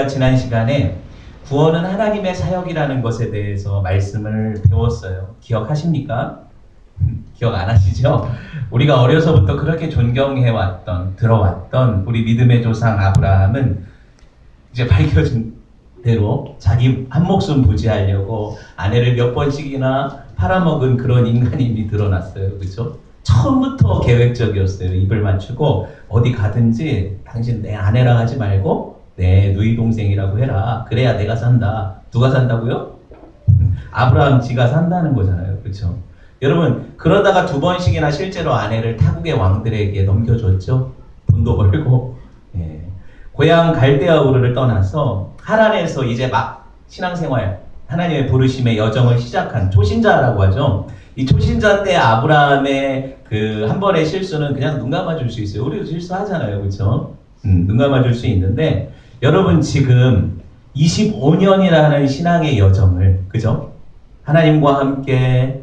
지난 시간에 구원은 하나님의 사역이라는 것에 대해서 말씀을 배웠어요. 기억하십니까? 기억 안 하시죠? 우리가 어려서부터 그렇게 존경해왔던, 들어왔던 우리 믿음의 조상 아브라함은 이제 밝혀진 대로 자기 한 목숨 부지하려고 아내를 몇 번씩이나 팔아먹은 그런 인간임이 드러났어요. 그렇죠? 처음부터 계획적이었어요. 입을 맞추고 어디 가든지 당신 내 아내랑 하지 말고 내 누이 동생이라고 해라. 그래야 내가 산다. 누가 산다고요? 아브라함 지가 산다는 거잖아요. 그렇죠? 여러분 그러다가 두 번씩이나 실제로 아내를 타국의 왕들에게 넘겨줬죠. 돈도 벌고. 예. 고향 갈대아 우르를 떠나서 하란에서 이제 막 신앙생활 하나님의 부르심의 여정을 시작한 초신자라고 하죠. 이 초신자 때 아브라함의 그 한 번의 실수는 그냥 눈 감아줄 수 있어요. 우리도 실수하잖아요. 그렇죠? 눈 감아줄 수 있는데 여러분 지금 25년이라는 신앙의 여정을 그죠? 하나님과 함께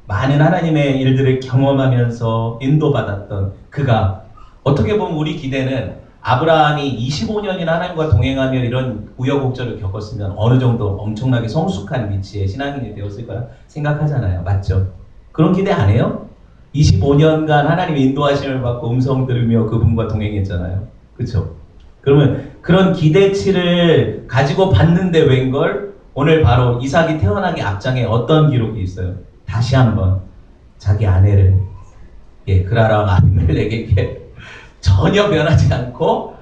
많은 하나님의 일들을 경험하면서 인도받았던 그가 어떻게 보면 우리 기대는 아브라함이 25년이나 하나님과 동행하며 이런 우여곡절을 겪었으면 어느 정도 엄청나게 성숙한 위치에 신앙인이 되었을 거라 생각하잖아요. 맞죠? 그런 기대 안 해요? 25년간 하나님의 인도하심을 받고 음성 들으며 그분과 동행했잖아요. 그렇죠? 그러면 그런 기대치를 가지고 봤는데 웬걸 오늘 바로 이삭이 태어나기 앞장에 어떤 기록이 있어요? 다시 한번 자기 아내를 그라랑 아비멜렉에게 전혀 변하지 않고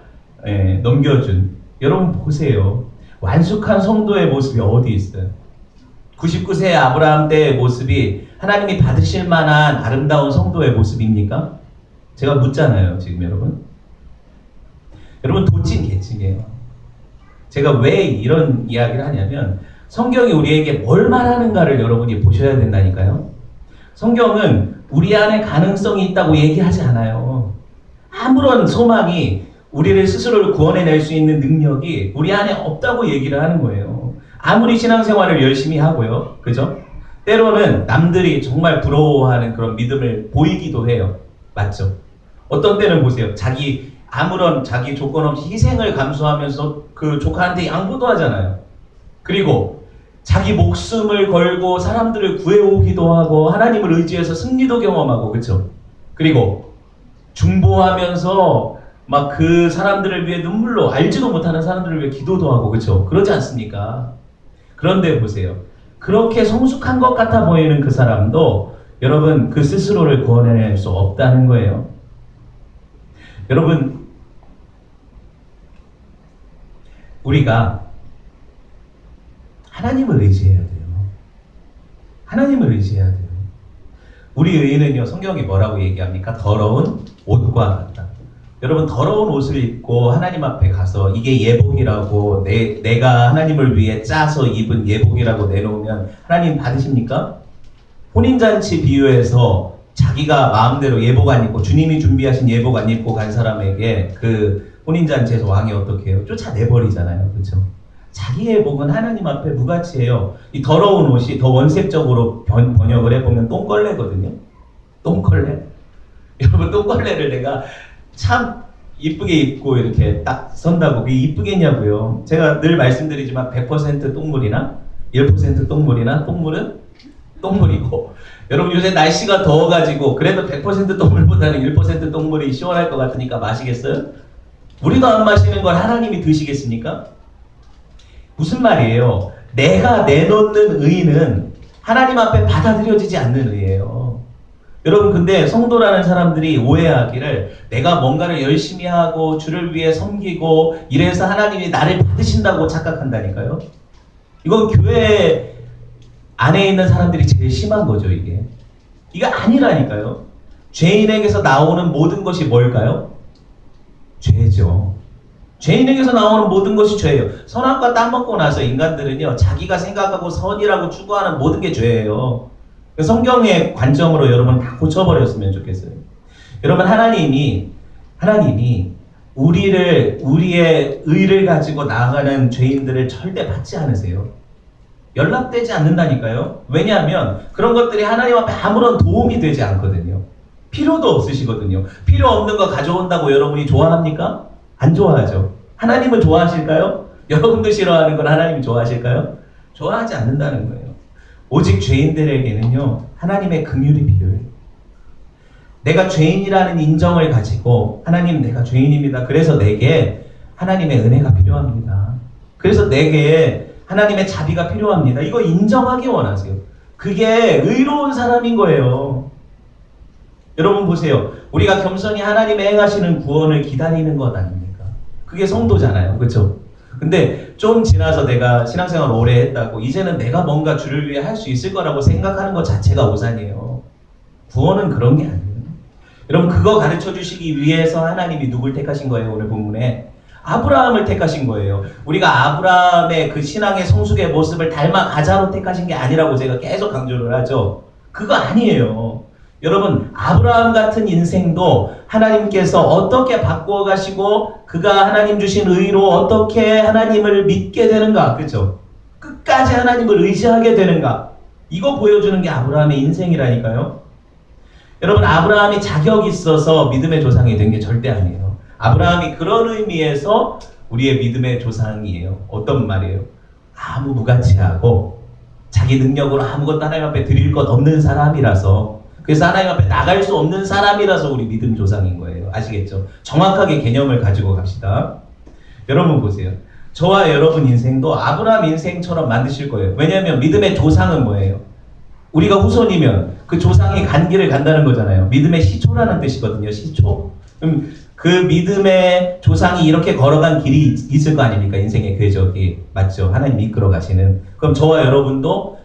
넘겨준. 여러분 보세요. 완숙한 성도의 모습이 어디 있어요? 99세의 아브라함 때의 모습이 하나님이 받으실 만한 아름다운 성도의 모습입니까? 제가 묻잖아요. 지금 여러분. 여러분 도찐 개찐이에요. 제가 왜 이런 이야기를 하냐면 성경이 우리에게 뭘 말하는가를 여러분이 보셔야 된다니까요. 성경은 우리 안에 가능성이 있다고 얘기하지 않아요. 아무런 소망이 우리를 스스로를 구원해낼 수 있는 능력이 우리 안에 없다고 얘기를 하는 거예요. 아무리 신앙생활을 열심히 하고요. 그죠? 때로는 남들이 정말 부러워하는 그런 믿음을 보이기도 해요. 맞죠? 어떤 때는 보세요. 아무런 자기 조건 없이 희생을 감수하면서 그 조카한테 양보도 하잖아요. 그리고 자기 목숨을 걸고 사람들을 구해오기도 하고 하나님을 의지해서 승리도 경험하고 그렇죠? 그리고 중보하면서 막 그 사람들을 위해 눈물로 알지도 못하는 사람들을 위해 기도도 하고 그렇죠? 그러지 않습니까? 그런데 보세요. 그렇게 성숙한 것 같아 보이는 그 사람도 여러분 그 스스로를 구원해낼 수 없다는 거예요. 여러분 우리가 하나님을 의지해야 돼요. 하나님을 의지해야 돼요. 우리 의는요, 성경이 뭐라고 얘기합니까? 더러운 옷과 같다. 여러분, 더러운 옷을 입고 하나님 앞에 가서 이게 예복이라고 내가 하나님을 위해 짜서 입은 예복이라고 내놓으면 하나님 받으십니까? 혼인잔치 비유에서 자기가 마음대로 예복 안 입고 주님이 준비하신 예복 안 입고 간 사람에게 그 혼인잔치에서 왕이 어떻게 해요? 쫓아내버리잖아요. 그렇죠? 자기의 복은 하나님 앞에 무가치해요. 이 더러운 옷이 더 원색적으로 번역을 해보면 똥걸레거든요. 똥걸레. 여러분 똥걸레를 내가 참 이쁘게 입고 이렇게 딱 선다고 그게 이쁘겠냐고요. 제가 늘 말씀드리지만 100% 똥물이나 1% 똥물이나 똥물은 똥물이고 여러분 요새 날씨가 더워가지고 그래도 100% 똥물보다는 1% 똥물이 시원할 것 같으니까 마시겠어요? 우리도 안 마시는 걸 하나님이 드시겠습니까? 무슨 말이에요? 내가 내놓는 의는 하나님 앞에 받아들여지지 않는 의예요. 여러분 근데 성도라는 사람들이 오해하기를 내가 뭔가를 열심히 하고 주를 위해 섬기고 이래서 하나님이 나를 받으신다고 착각한다니까요. 이건 교회 안에 있는 사람들이 제일 심한 거죠. 이게 아니라니까요. 죄인에게서 나오는 모든 것이 뭘까요? 죄죠. 죄인에게서 나오는 모든 것이 죄예요. 선악과 따먹고 나서 인간들은요, 자기가 생각하고 선이라고 추구하는 모든 게 죄예요. 성경의 관점으로 여러분 다 고쳐버렸으면 좋겠어요. 여러분 하나님이 우리의 의를 가지고 나아가는 죄인들을 절대 받지 않으세요. 연락되지 않는다니까요. 왜냐하면 그런 것들이 하나님 앞에 아무런 도움이 되지 않거든요. 필요도 없으시거든요. 필요 없는 거 가져온다고 여러분이 좋아합니까? 안 좋아하죠. 하나님은 좋아하실까요? 여러분도 싫어하는 건 하나님이 좋아하실까요? 좋아하지 않는다는 거예요. 오직 죄인들에게는요, 하나님의 긍휼이 필요해요. 내가 죄인이라는 인정을 가지고 하나님 내가 죄인입니다. 그래서 내게 하나님의 은혜가 필요합니다. 그래서 내게 하나님의 자비가 필요합니다. 이거 인정하기 원하세요. 그게 의로운 사람인 거예요. 여러분 보세요. 우리가 겸손히 하나님의 행하시는 구원을 기다리는 것 아닙니까? 그게 성도잖아요. 그렇죠? 근데 좀 지나서 내가 신앙생활 오래 했다고 이제는 내가 뭔가 주를 위해 할 수 있을 거라고 생각하는 것 자체가 오산이에요. 구원은 그런 게 아니에요. 여러분 그거 가르쳐 주시기 위해서 하나님이 누굴 택하신 거예요? 오늘 본문에 아브라함을 택하신 거예요. 우리가 아브라함의 그 신앙의 성숙의 모습을 닮아 가자로 택하신 게 아니라고 제가 계속 강조를 하죠. 그거 아니에요. 여러분 아브라함 같은 인생도 하나님께서 어떻게 바꾸어 가시고 그가 하나님 주신 의로 어떻게 하나님을 믿게 되는가, 그렇죠? 끝까지 하나님을 의지하게 되는가, 이거 보여주는 게 아브라함의 인생이라니까요. 여러분 아브라함이 자격 있어서 믿음의 조상이 된 게 절대 아니에요. 아브라함이 그런 의미에서 우리의 믿음의 조상이에요. 어떤 말이에요? 아무 무가치하고 자기 능력으로 아무것도 하나님 앞에 드릴 것 없는 사람이라서, 그래서 하나님 앞에 나갈 수 없는 사람이라서 우리 믿음 조상인 거예요. 아시겠죠? 정확하게 개념을 가지고 갑시다. 여러분 보세요. 저와 여러분 인생도 아브라함 인생처럼 만드실 거예요. 왜냐하면 믿음의 조상은 뭐예요? 우리가 후손이면 그 조상이 간 길을 간다는 거잖아요. 믿음의 시초라는 뜻이거든요. 시초. 그럼 그 믿음의 조상이 이렇게 걸어간 길이 있을 거 아닙니까? 인생의 궤적이. 맞죠? 하나님 이끌어 가시는. 그럼 저와 여러분도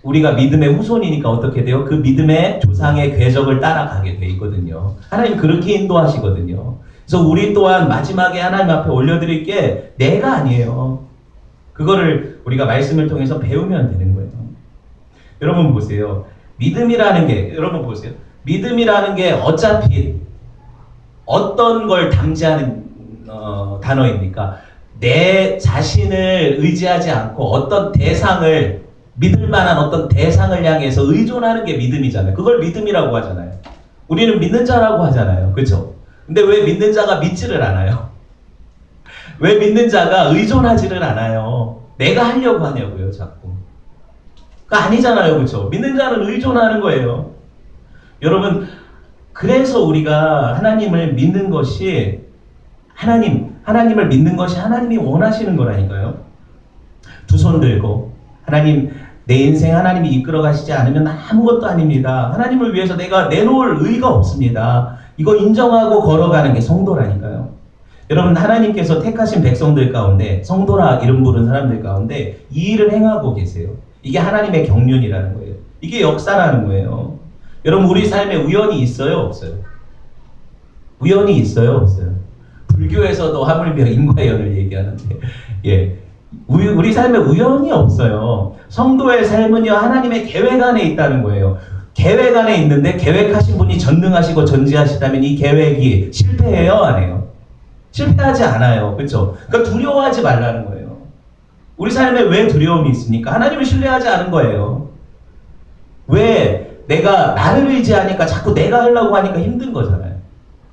우리가 믿음의 후손이니까 어떻게 돼요? 그 믿음의 조상의 궤적을 따라가게 돼 있거든요. 하나님 그렇게 인도하시거든요. 그래서 우리 또한 마지막에 하나님 앞에 올려드릴 게 내가 아니에요. 그거를 우리가 말씀을 통해서 배우면 되는 거예요. 여러분 보세요. 믿음이라는 게, 여러분 보세요. 믿음이라는 게 어차피 어떤 걸 담지하는 단어입니까? 내 자신을 의지하지 않고 어떤 대상을, 믿을 만한 어떤 대상을 향해서 의존하는 게 믿음이잖아요. 그걸 믿음이라고 하잖아요. 우리는 믿는 자라고 하잖아요. 그렇죠? 근데 왜 믿는 자가 믿지를 않아요? 왜 믿는 자가 의존하지를 않아요? 내가 하려고 하냐고요, 자꾸. 그거 아니잖아요. 그렇죠? 믿는 자는 의존하는 거예요. 여러분, 그래서 우리가 하나님을 믿는 것이 하나님을 믿는 것이 하나님이 원하시는 거라니까요. 두 손 들고 하나님, 내 인생 하나님이 이끌어 가시지 않으면 아무것도 아닙니다. 하나님을 위해서 내가 내놓을 의의가 없습니다. 이거 인정하고 걸어가는 게 성도라니까요. 여러분 하나님께서 택하신 백성들 가운데, 성도라 이름 부른 사람들 가운데 이 일을 행하고 계세요. 이게 하나님의 경륜이라는 거예요. 이게 역사라는 거예요. 여러분 우리 삶에 우연이 있어요? 없어요? 우연이 있어요? 없어요? 불교에서도 하물며 인과연을 얘기하는데 예, 우리 삶에 우연이 없어요. 성도의 삶은요 하나님의 계획 안에 있다는 거예요. 계획 안에 있는데 계획하신 분이 전능하시고 전지하시다면 이 계획이 실패해요? 안 해요? 실패하지 않아요. 그렇죠? 그러니까 두려워하지 말라는 거예요. 우리 삶에 왜 두려움이 있습니까? 하나님을 신뢰하지 않은 거예요. 왜 내가 나를 의지하니까 자꾸 내가 하려고 하니까 힘든 거잖아요.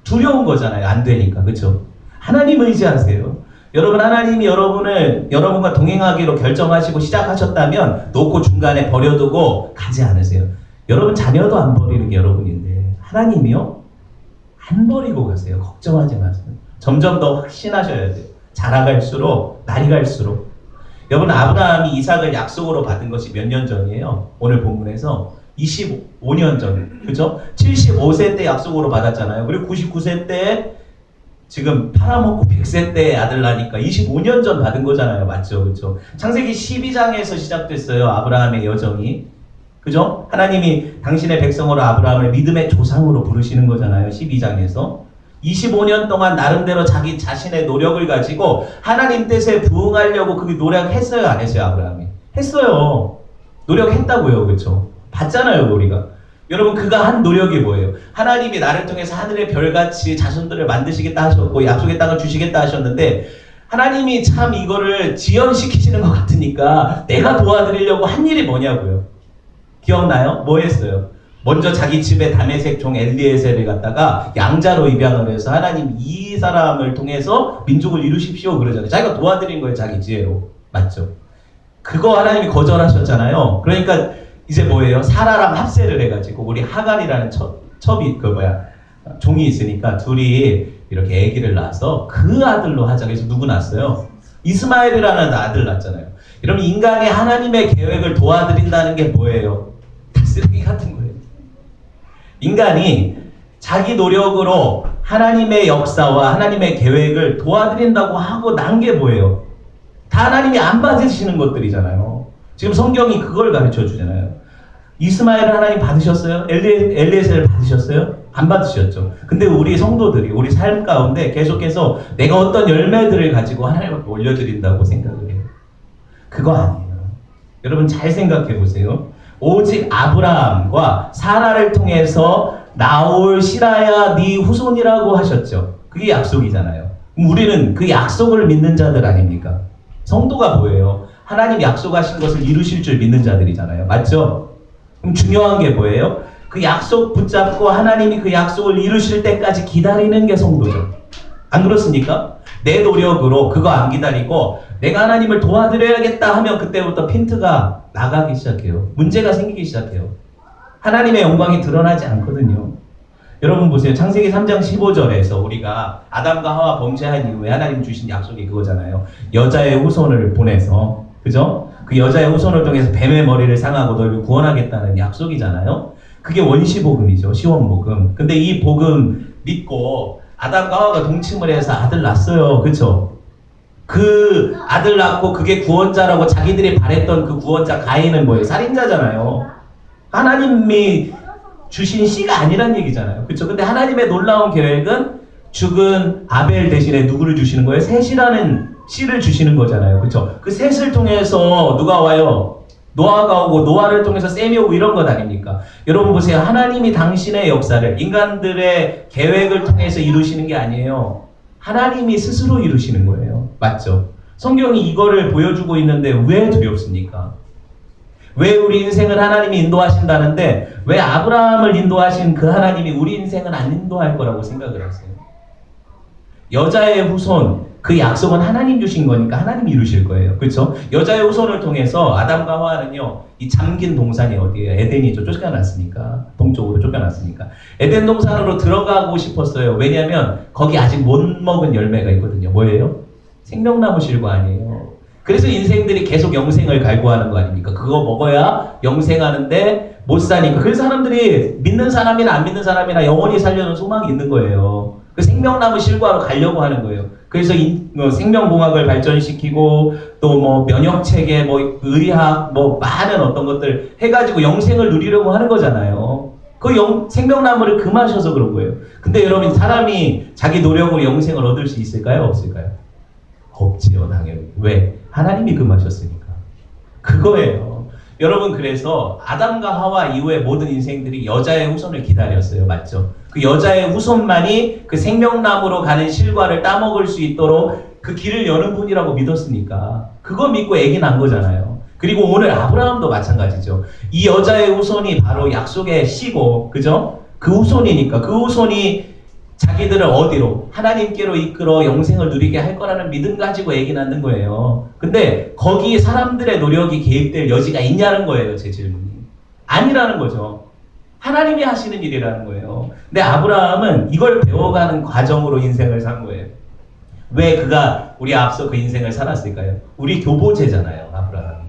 두려운 거잖아요. 안 되니까. 그렇죠? 하나님 의지하세요. 여러분 하나님이 여러분과 동행하기로 결정하시고 시작하셨다면 놓고 중간에 버려두고 가지 않으세요. 여러분 자녀도 안 버리는 게 여러분인데 하나님이요? 안 버리고 가세요. 걱정하지 마세요. 점점 더 확신하셔야 돼요. 자라갈수록, 날이 갈수록. 여러분 아브라함이 이삭을 약속으로 받은 것이 몇 년 전이에요? 오늘 본문에서 25년 전, 그죠? 75세 때 약속으로 받았잖아요. 그리고 99세 때 지금 팔아먹고 100세 때 아들 나니까 25년 전 받은 거잖아요. 맞죠? 그죠? 창세기 12장에서 시작됐어요. 아브라함의 여정이. 그죠? 하나님이 당신의 백성으로 아브라함을 믿음의 조상으로 부르시는 거잖아요. 12장에서. 25년 동안 나름대로 자기 자신의 노력을 가지고 하나님 뜻에 부응하려고 그게 노력했어요? 안 했어요? 아브라함이? 했어요. 노력했다고요. 그렇죠? 봤잖아요. 우리가. 여러분 그가 한 노력이 뭐예요? 하나님이 나를 통해서 하늘의 별같이 자손들을 만드시겠다 하셨고 약속의 땅을 주시겠다 하셨는데 하나님이 참 이거를 지연시키시는 것 같으니까 내가 도와드리려고 한 일이 뭐냐고요? 기억나요? 뭐 했어요? 먼저 자기 집에 다메섹 종 엘리에셀을 갖다가 양자로 입양을 해서 하나님 이 사람을 통해서 민족을 이루십시오 그러잖아요. 자기가 도와드린 거예요. 자기 지혜로. 맞죠? 그거 하나님이 거절하셨잖아요. 그러니까 이제 뭐예요? 사라랑 합세를 해가지고 우리 하갈이라는 종이 있으니까 둘이 이렇게 아기를 낳아서 그 아들로 하자. 그래서 누구 낳았어요? 이스마엘이라는 아들 낳았잖아요. 여러분 인간이 하나님의 계획을 도와드린다는 게 뭐예요? 다 쓰레기 같은 거예요. 인간이 자기 노력으로 하나님의 역사와 하나님의 계획을 도와드린다고 하고 난 게 뭐예요? 다 하나님이 안 받으시는 것들이잖아요. 지금 성경이 그걸 가르쳐 주잖아요. 이스마엘을 하나님 받으셨어요? 엘리에셀을 받으셨어요? 안 받으셨죠. 근데 우리 성도들이 우리 삶 가운데 계속해서 내가 어떤 열매들을 가지고 하나님 앞에 올려드린다고 생각을 해요. 그거 아니에요. 여러분 잘 생각해 보세요. 오직 아브라함과 사라를 통해서 나올 시라야 네 후손이라고 하셨죠. 그게 약속이잖아요. 우리는 그 약속을 믿는 자들 아닙니까? 성도가 뭐예요? 하나님 약속하신 것을 이루실 줄 믿는 자들이잖아요. 맞죠? 그럼 중요한 게 뭐예요? 그 약속 붙잡고 하나님이 그 약속을 이루실 때까지 기다리는 게 성도죠. 안 그렇습니까? 내 노력으로 그거 안 기다리고 내가 하나님을 도와드려야겠다 하면 그때부터 핀트가 나가기 시작해요. 문제가 생기기 시작해요. 하나님의 영광이 드러나지 않거든요. 여러분 보세요. 창세기 3장 15절에서 우리가 아담과 하와 범죄한 이후에 하나님 주신 약속이 그거잖아요. 여자의 후손을 보내서, 그죠? 그 여자의 후손을 통해서 뱀의 머리를 상하고 너를 구원하겠다는 약속이잖아요. 그게 원시복음이죠. 시원복음. 근데 이 복음 믿고 아담과 하와가 동침을 해서 아들 낳았어요. 그쵸? 그 아들 낳고 그게 구원자라고 자기들이 바랬던 그 구원자 가인은 뭐예요? 살인자잖아요. 하나님이 주신 씨가 아니란 얘기잖아요. 그쵸? 근데 하나님의 놀라운 계획은 죽은 아벨 대신에 누구를 주시는 거예요? 셋이라는 씨를 주시는 거잖아요. 그쵸? 그 셋을 통해서 누가 와요? 노아가 오고 노아를 통해서 셈이 오고 이런 것 아닙니까? 여러분 보세요. 하나님이 당신의 역사를 인간들의 계획을 통해서 이루시는 게 아니에요. 하나님이 스스로 이루시는 거예요. 맞죠? 성경이 이거를 보여주고 있는데 왜 두렵습니까? 왜 우리 인생을 하나님이 인도하신다는데 왜 아브라함을 인도하신 그 하나님이 우리 인생은 안 인도할 거라고 생각을 하세요? 여자의 후손, 그 약속은 하나님 주신 거니까 하나님이 이루실 거예요. 그렇죠? 여자의 후손을 통해서 아담과 하와는요, 이 잠긴 동산이 어디예요? 에덴이죠. 쫓겨났으니까. 동쪽으로 쫓겨났으니까. 에덴 동산으로 들어가고 싶었어요. 왜냐하면 거기 아직 못 먹은 열매가 있거든요. 뭐예요? 생명나무 실과 아니에요. 그래서 인생들이 계속 영생을 갈구하는 거 아닙니까? 그거 먹어야 영생하는데 못 사니까. 그래서 사람들이 믿는 사람이나 안 믿는 사람이나 영원히 살려는 소망이 있는 거예요. 그 생명나무 실과로 가려고 하는 거예요. 그래서 생명공학을 발전시키고 또 뭐 면역체계, 뭐 의학, 뭐 많은 어떤 것들 해가지고 영생을 누리려고 하는 거잖아요. 그 생명나무를 금하셔서 그런 거예요. 근데 여러분 사람이 자기 노력으로 영생을 얻을 수 있을까요? 없을까요? 없지요, 당연히. 왜? 하나님이 금하셨으니까. 그거예요. 여러분 그래서 아담과 하와 이후에 모든 인생들이 여자의 후손을 기다렸어요. 맞죠? 그 여자의 후손만이 그 생명나무로 가는 실과를 따먹을 수 있도록 그 길을 여는 분이라고 믿었으니까 그거 믿고 애기 낳은 거잖아요. 그리고 오늘 아브라함도 마찬가지죠. 이 여자의 후손이 바로 약속의 씨고, 그죠? 그 후손이니까 그 후손이 자기들을 어디로? 하나님께로 이끌어 영생을 누리게 할 거라는 믿음 가지고 애기 낳는 거예요. 근데 거기 사람들의 노력이 개입될 여지가 있냐는 거예요. 제 질문이. 아니라는 거죠. 하나님이 하시는 일이라는 거예요. 근데 아브라함은 이걸 배워가는 과정으로 인생을 산 거예요. 왜 그가 우리 앞서 그 인생을 살았을까요? 우리 교보제잖아요. 아브라함이.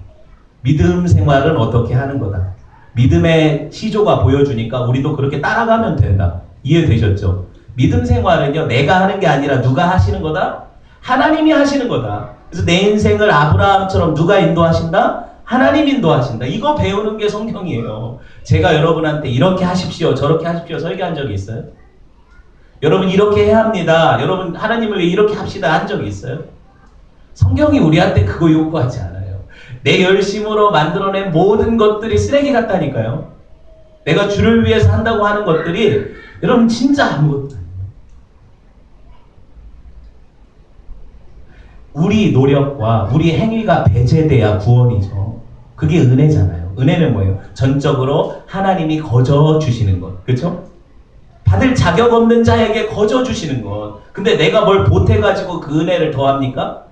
믿음 생활은 어떻게 하는 거다. 믿음의 시조가 보여주니까 우리도 그렇게 따라가면 된다. 이해되셨죠? 믿음 생활은요, 내가 하는 게 아니라 누가 하시는 거다? 하나님이 하시는 거다. 그래서 내 인생을 아브라함처럼 누가 인도하신다? 하나님 인도하신다. 이거 배우는 게 성경이에요. 제가 여러분한테 이렇게 하십시오, 저렇게 하십시오 설교한 적이 있어요? 여러분 이렇게 해야 합니다. 여러분 하나님을 위해 이렇게 합시다 한 적이 있어요? 성경이 우리한테 그거 요구하지 않아요. 내 열심으로 만들어낸 모든 것들이 쓰레기 같다니까요. 내가 주를 위해서 한다고 하는 것들이 여러분 진짜 아무것도 아니에요. 우리 노력과 우리 행위가 배제돼야 구원이죠. 그게 은혜잖아요. 은혜는 뭐예요? 전적으로 하나님이 거저 주시는 것. 그렇죠? 받을 자격 없는 자에게 거저 주시는 것. 근데 내가 뭘 보태가지고 그 은혜를 더합니까?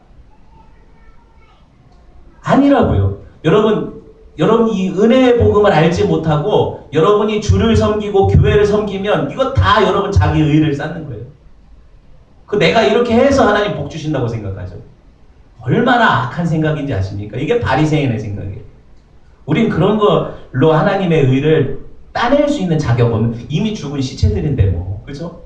아니라고요. 여러분 이 은혜의 복음을 알지 못하고 여러분이 주를 섬기고 교회를 섬기면 이거 다 여러분 자기 의를 쌓는 거예요. 그 내가 이렇게 해서 하나님 복 주신다고 생각하죠. 얼마나 악한 생각인지 아십니까? 이게 바리새인의 생각이에요. 우린 그런 걸로 하나님의 의를 따낼 수 있는 자격 없는 이미 죽은 시체들인데 뭐. 그죠?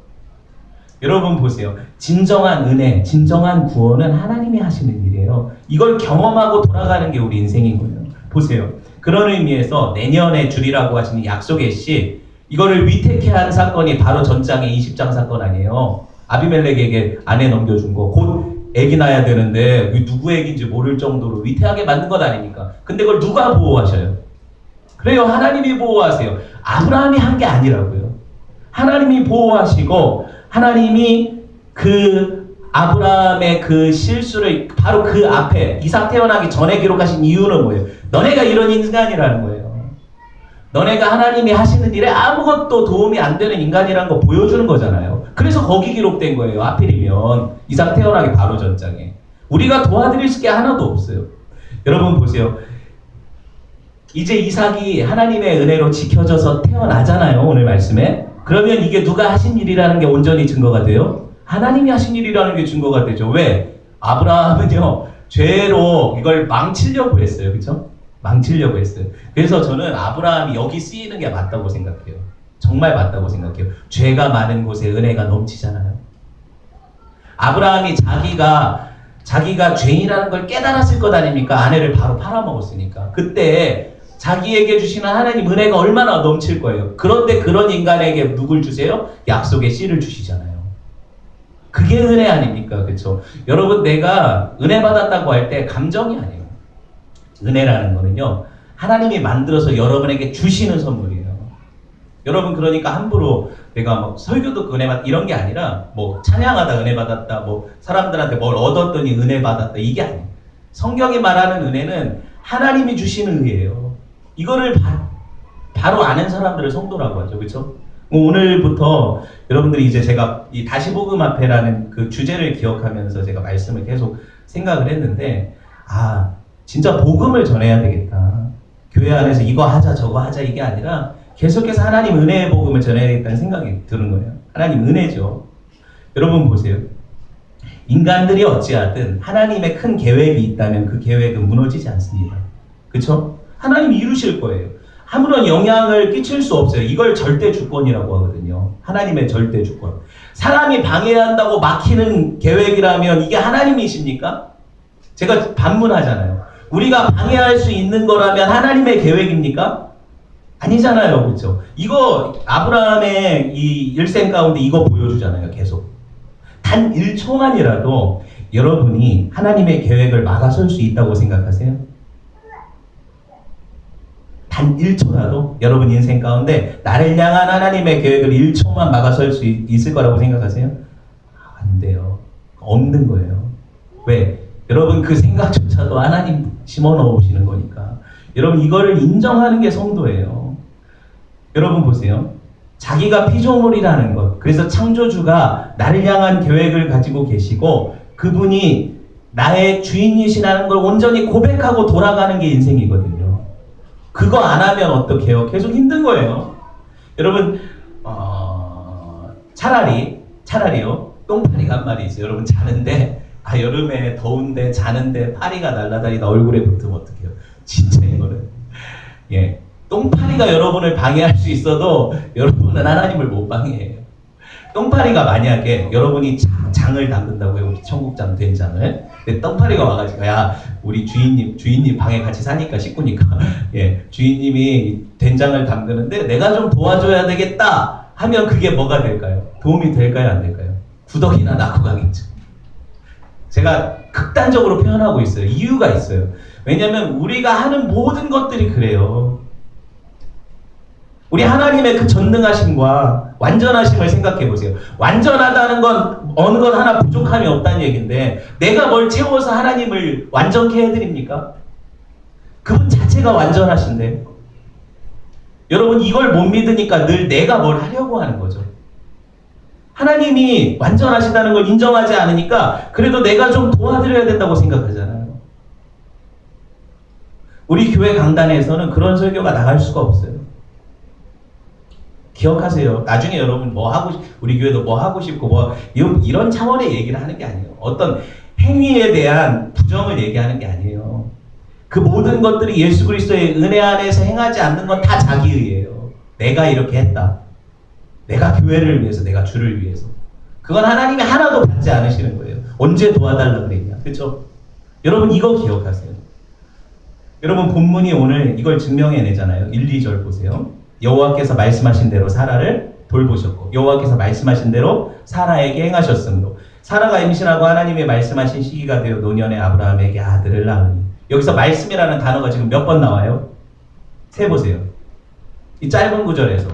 여러분 보세요. 진정한 은혜, 진정한 구원은 하나님이 하시는 일이에요. 이걸 경험하고 돌아가는 게 우리 인생인 거예요. 보세요. 그런 의미에서 내년에 주리라고 하시는 약속의 씨, 이거를 위태케 한 사건이 바로 전장의 20장 사건 아니에요. 아비멜렉에게 아내 넘겨준 거. 곧 애기 낳아야 되는데 누구 애기인지 모를 정도로 위태하게 만든 것 아닙니까? 근데 그걸 누가 보호하셔요? 그래요. 하나님이 보호하세요. 아브라함이 한 게 아니라고요. 하나님이 보호하시고 하나님이 그 아브라함의 그 실수를 바로 그 앞에 이삭 태어나기 전에 기록하신 이유는 뭐예요? 너네가 이런 인간이라는 거예요. 너네가 하나님이 하시는 일에 아무것도 도움이 안 되는 인간이라는 거 보여주는 거잖아요. 그래서 거기 기록된 거예요. 하필이면 이삭 태어나기 바로 전장에. 우리가 도와드릴 게 하나도 없어요. 여러분 보세요. 이제 이삭이 하나님의 은혜로 지켜져서 태어나잖아요. 오늘 말씀에. 그러면 이게 누가 하신 일이라는 게 온전히 증거가 돼요? 하나님이 하신 일이라는 게 증거가 되죠. 왜? 아브라함은요, 죄로 이걸 망치려고 했어요. 그쵸? 망치려고 했어요. 그래서 저는 아브라함이 여기 쓰이는 게 맞다고 생각해요. 정말 맞다고 생각해요. 죄가 많은 곳에 은혜가 넘치잖아요. 아브라함이 자기가 죄인이라는 걸 깨달았을 것 아닙니까? 아내를 바로 팔아먹었으니까. 그때 자기에게 주시는 하나님 은혜가 얼마나 넘칠 거예요. 그런데 그런 인간에게 누굴 주세요? 약속의 씨를 주시잖아요. 그게 은혜 아닙니까? 그렇죠? 여러분 내가 은혜 받았다고 할 때 감정이 아니에요. 은혜라는 거는요. 하나님이 만들어서 여러분에게 주시는 선물이에요. 여러분 그러니까 함부로 내가 막 설교도 은혜 받 이런 게 아니라 뭐 찬양하다 은혜 받았다 뭐 사람들한테 뭘 얻었더니 은혜 받았다 이게 아니에요. 성경이 말하는 은혜는 하나님이 주시는 은혜예요. 이거를 바로 아는 사람들을 성도라고 하죠. 그렇죠? 오늘부터 여러분들이 이제 제가 이 다시복음 앞에라는 그 주제를 기억하면서 제가 말씀을 계속 생각을 했는데 진짜 복음을 전해야 되겠다. 교회 안에서 이거 하자 저거 하자 이게 아니라 계속해서 하나님 은혜의 복음을 전해야겠다는 생각이 드는 거예요. 하나님 은혜죠. 여러분 보세요. 인간들이 어찌하든 하나님의 큰 계획이 있다면 그 계획은 무너지지 않습니다. 그렇죠? 하나님이 이루실 거예요. 아무런 영향을 끼칠 수 없어요. 이걸 절대 주권이라고 하거든요. 하나님의 절대 주권. 사람이 방해한다고 막히는 계획이라면 이게 하나님이십니까? 제가 반문하잖아요. 우리가 방해할 수 있는 거라면 하나님의 계획입니까? 아니잖아요. 그렇죠? 이거 아브라함의 이 일생 가운데 이거 보여주잖아요. 계속. 단 1초만이라도 여러분이 하나님의 계획을 막아설 수 있다고 생각하세요? 단 1초라도 여러분 인생 가운데 나를 향한 하나님의 계획을 1초만 막아설 수 있을 거라고 생각하세요? 안 돼요. 없는 거예요. 왜? 여러분 그 생각조차도 하나님 심어넣으시는 거니까. 여러분 이거를 인정하는 게 성도예요. 여러분 보세요. 자기가 피조물이라는 것. 그래서 창조주가 나를 향한 계획을 가지고 계시고 그분이 나의 주인이시라는 걸 온전히 고백하고 돌아가는 게 인생이거든요. 그거 안 하면 어떡해요? 계속 힘든 거예요. 여러분 차라리요. 똥파리가 한 마리 있어요. 여러분 자는데 여름에 더운데 자는데 파리가 날아다니다 얼굴에 붙으면 어떡해요? 진짜 이거는 똥파리가 여러분을 방해할 수 있어도 여러분은 하나님을 못 방해해요. 똥파리가 만약에 여러분이 장을 담근다고요. 우리 청국장 된장을. 근데 똥파리가 와가지고 야 우리 주인님 방에 같이 사니까 식구니까 주인님이 된장을 담그는데 내가 좀 도와줘야 되겠다 하면 그게 뭐가 될까요? 도움이 될까요? 안 될까요? 구더기나 낳고 가겠죠. 제가 극단적으로 표현하고 있어요. 이유가 있어요. 왜냐하면 우리가 하는 모든 것들이 그래요. 우리 하나님의 그 전능하심과 완전하심을 생각해 보세요. 완전하다는 건 어느 것 하나 부족함이 없다는 얘기인데 내가 뭘 채워서 하나님을 완전케 해드립니까? 그분 자체가 완전하신데 여러분 이걸 못 믿으니까 늘 내가 뭘 하려고 하는 거죠. 하나님이 완전하시다는 걸 인정하지 않으니까 그래도 내가 좀 도와드려야 된다고 생각하잖아요. 우리 교회 강단에서는 그런 설교가 나갈 수가 없어요. 기억하세요. 나중에 여러분 우리 교회도 뭐 하고 싶고 이런 차원의 얘기를 하는 게 아니에요. 어떤 행위에 대한 부정을 얘기하는 게 아니에요. 그 모든 것들이 예수 그리스도의 은혜 안에서 행하지 않는 건 다 자기의예요. 내가 이렇게 했다. 내가 교회를 위해서, 내가 주를 위해서. 그건 하나님이 하나도 받지 않으시는 거예요. 언제 도와달라 그랬냐. 그렇죠? 여러분 이거 기억하세요. 여러분 본문이 오늘 이걸 증명해내잖아요. 1, 2절 보세요. 여호와께서 말씀하신 대로 사라를 돌보셨고 여호와께서 말씀하신 대로 사라에게 행하셨으므로 사라가 임신하고 하나님의 말씀하신 시기가 되어 노년에 아브라함에게 아들을 낳으니. 여기서 말씀이라는 단어가 지금 몇 번 나와요? 세보세요. 이 짧은 구절에서.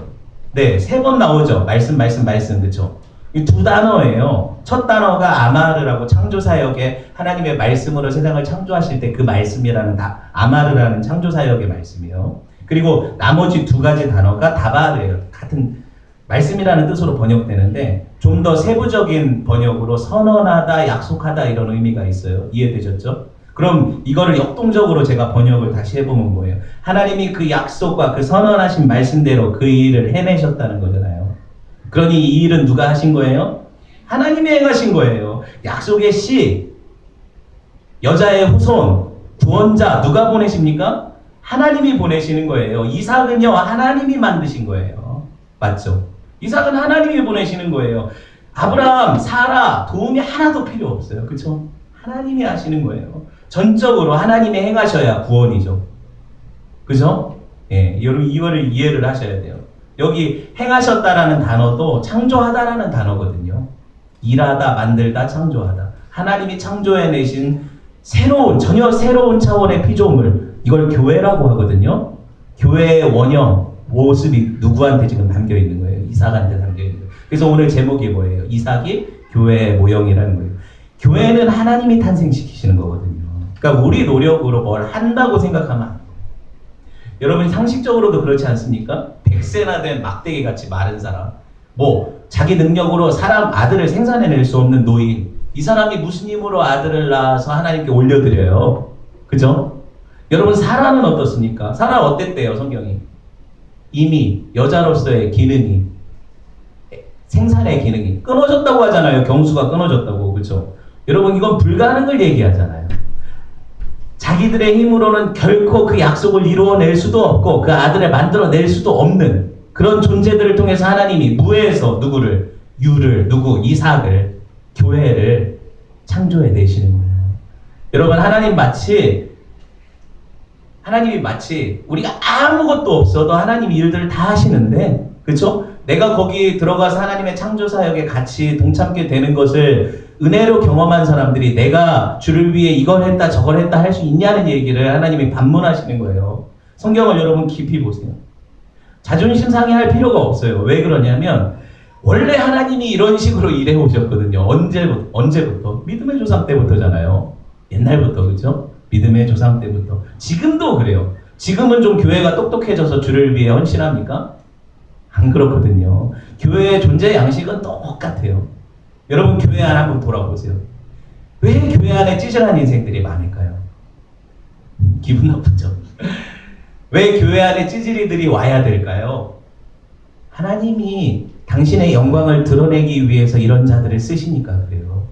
네, 3번 나오죠. 말씀, 그쵸? 이 2단어예요. 첫 단어가 아마르라고 창조사역에 하나님의 말씀으로 세상을 창조하실 때 그 말씀이라는 아마르라는 창조사역의 말씀이에요. 그리고 나머지 2가지 단어가 다바르예요. 같은 말씀이라는 뜻으로 번역되는데 좀 더 세부적인 번역으로 선언하다, 약속하다 이런 의미가 있어요. 이해되셨죠? 그럼 이거를 역동적으로 제가 번역을 다시 해보면 뭐예요? 하나님이 그 약속과 그 선언하신 말씀대로 그 일을 해내셨다는 거잖아요. 그러니 이 일은 누가 하신 거예요? 하나님이 행하신 거예요. 약속의 씨, 여자의 후손, 구원자 누가 보내십니까? 하나님이 보내시는 거예요. 이삭은요 하나님이 만드신 거예요. 맞죠? 이삭은 하나님이 보내시는 거예요. 아브라함, 사라 도움이 하나도 필요 없어요. 그렇죠? 하나님이 하시는 거예요. 전적으로 하나님이 행하셔야 구원이죠. 그죠? 예, 여러분 이거를 이해를 하셔야 돼요. 여기 행하셨다라는 단어도 창조하다라는 단어거든요. 일하다, 만들다, 창조하다. 하나님이 창조해내신 전혀 새로운 차원의 피조물, 이걸 교회라고 하거든요. 교회의 원형, 모습이 누구한테 지금 담겨 있는 거예요? 이삭한테 담겨 있는 거예요. 그래서 오늘 제목이 뭐예요? 이삭이 교회의 모형이라는 거예요. 교회는 하나님이 탄생시키시는 거거든요. 그러니까 우리 노력으로 뭘 한다고 생각하면 안 돼요. 여러분 상식적으로도 그렇지 않습니까? 100세나 된 막대기 같이 마른 사람, 자기 능력으로 아들을 생산해낼 수 없는 노인, 이 사람이 무슨 힘으로 아들을 낳아서 하나님께 올려드려요? 그죠? 여러분 사라는 어떻습니까? 사라 어땠대요 성경이? 이미 여자로서의 기능이, 생산의 기능이 끊어졌다고 하잖아요. 경수가 끊어졌다고. 그렇죠? 여러분 이건 불가능을 얘기하잖아요. 자기들의 힘으로는 결코 그 약속을 이루어낼 수도 없고 그 아들을 만들어낼 수도 없는 그런 존재들을 통해서 하나님이 무에서 이삭을, 교회를 창조해내시는 거예요. 여러분 하나님이 마치 우리가 아무것도 없어도 하나님이 일들을 다 하시는데, 그렇죠? 내가 거기 들어가서 하나님의 창조사역에 같이 동참하게 되는 것을 은혜로 경험한 사람들이 내가 주를 위해 이걸 했다 저걸 했다 할 수 있냐는 얘기를 하나님이 반문하시는 거예요. 성경을 여러분 깊이 보세요. 자존심 상해할 필요가 없어요. 왜 그러냐면 원래 하나님이 이런 식으로 일해 오셨거든요. 언제부터? 믿음의 조상 때부터잖아요. 옛날부터. 그렇죠? 믿음의 조상 때부터. 지금도 그래요. 지금은 좀 교회가 똑똑해져서 주를 위해 헌신합니까? 안 그렇거든요. 교회의 존재 양식은 똑같아요. 여러분 교회 안에 한번 돌아보세요. 왜 교회 안에 찌질한 인생들이 많을까요? 기분 나쁘죠? 왜 교회 안에 찌질이들이 와야 될까요? 하나님이 당신의 영광을 드러내기 위해서 이런 자들을 쓰시니까 그래요.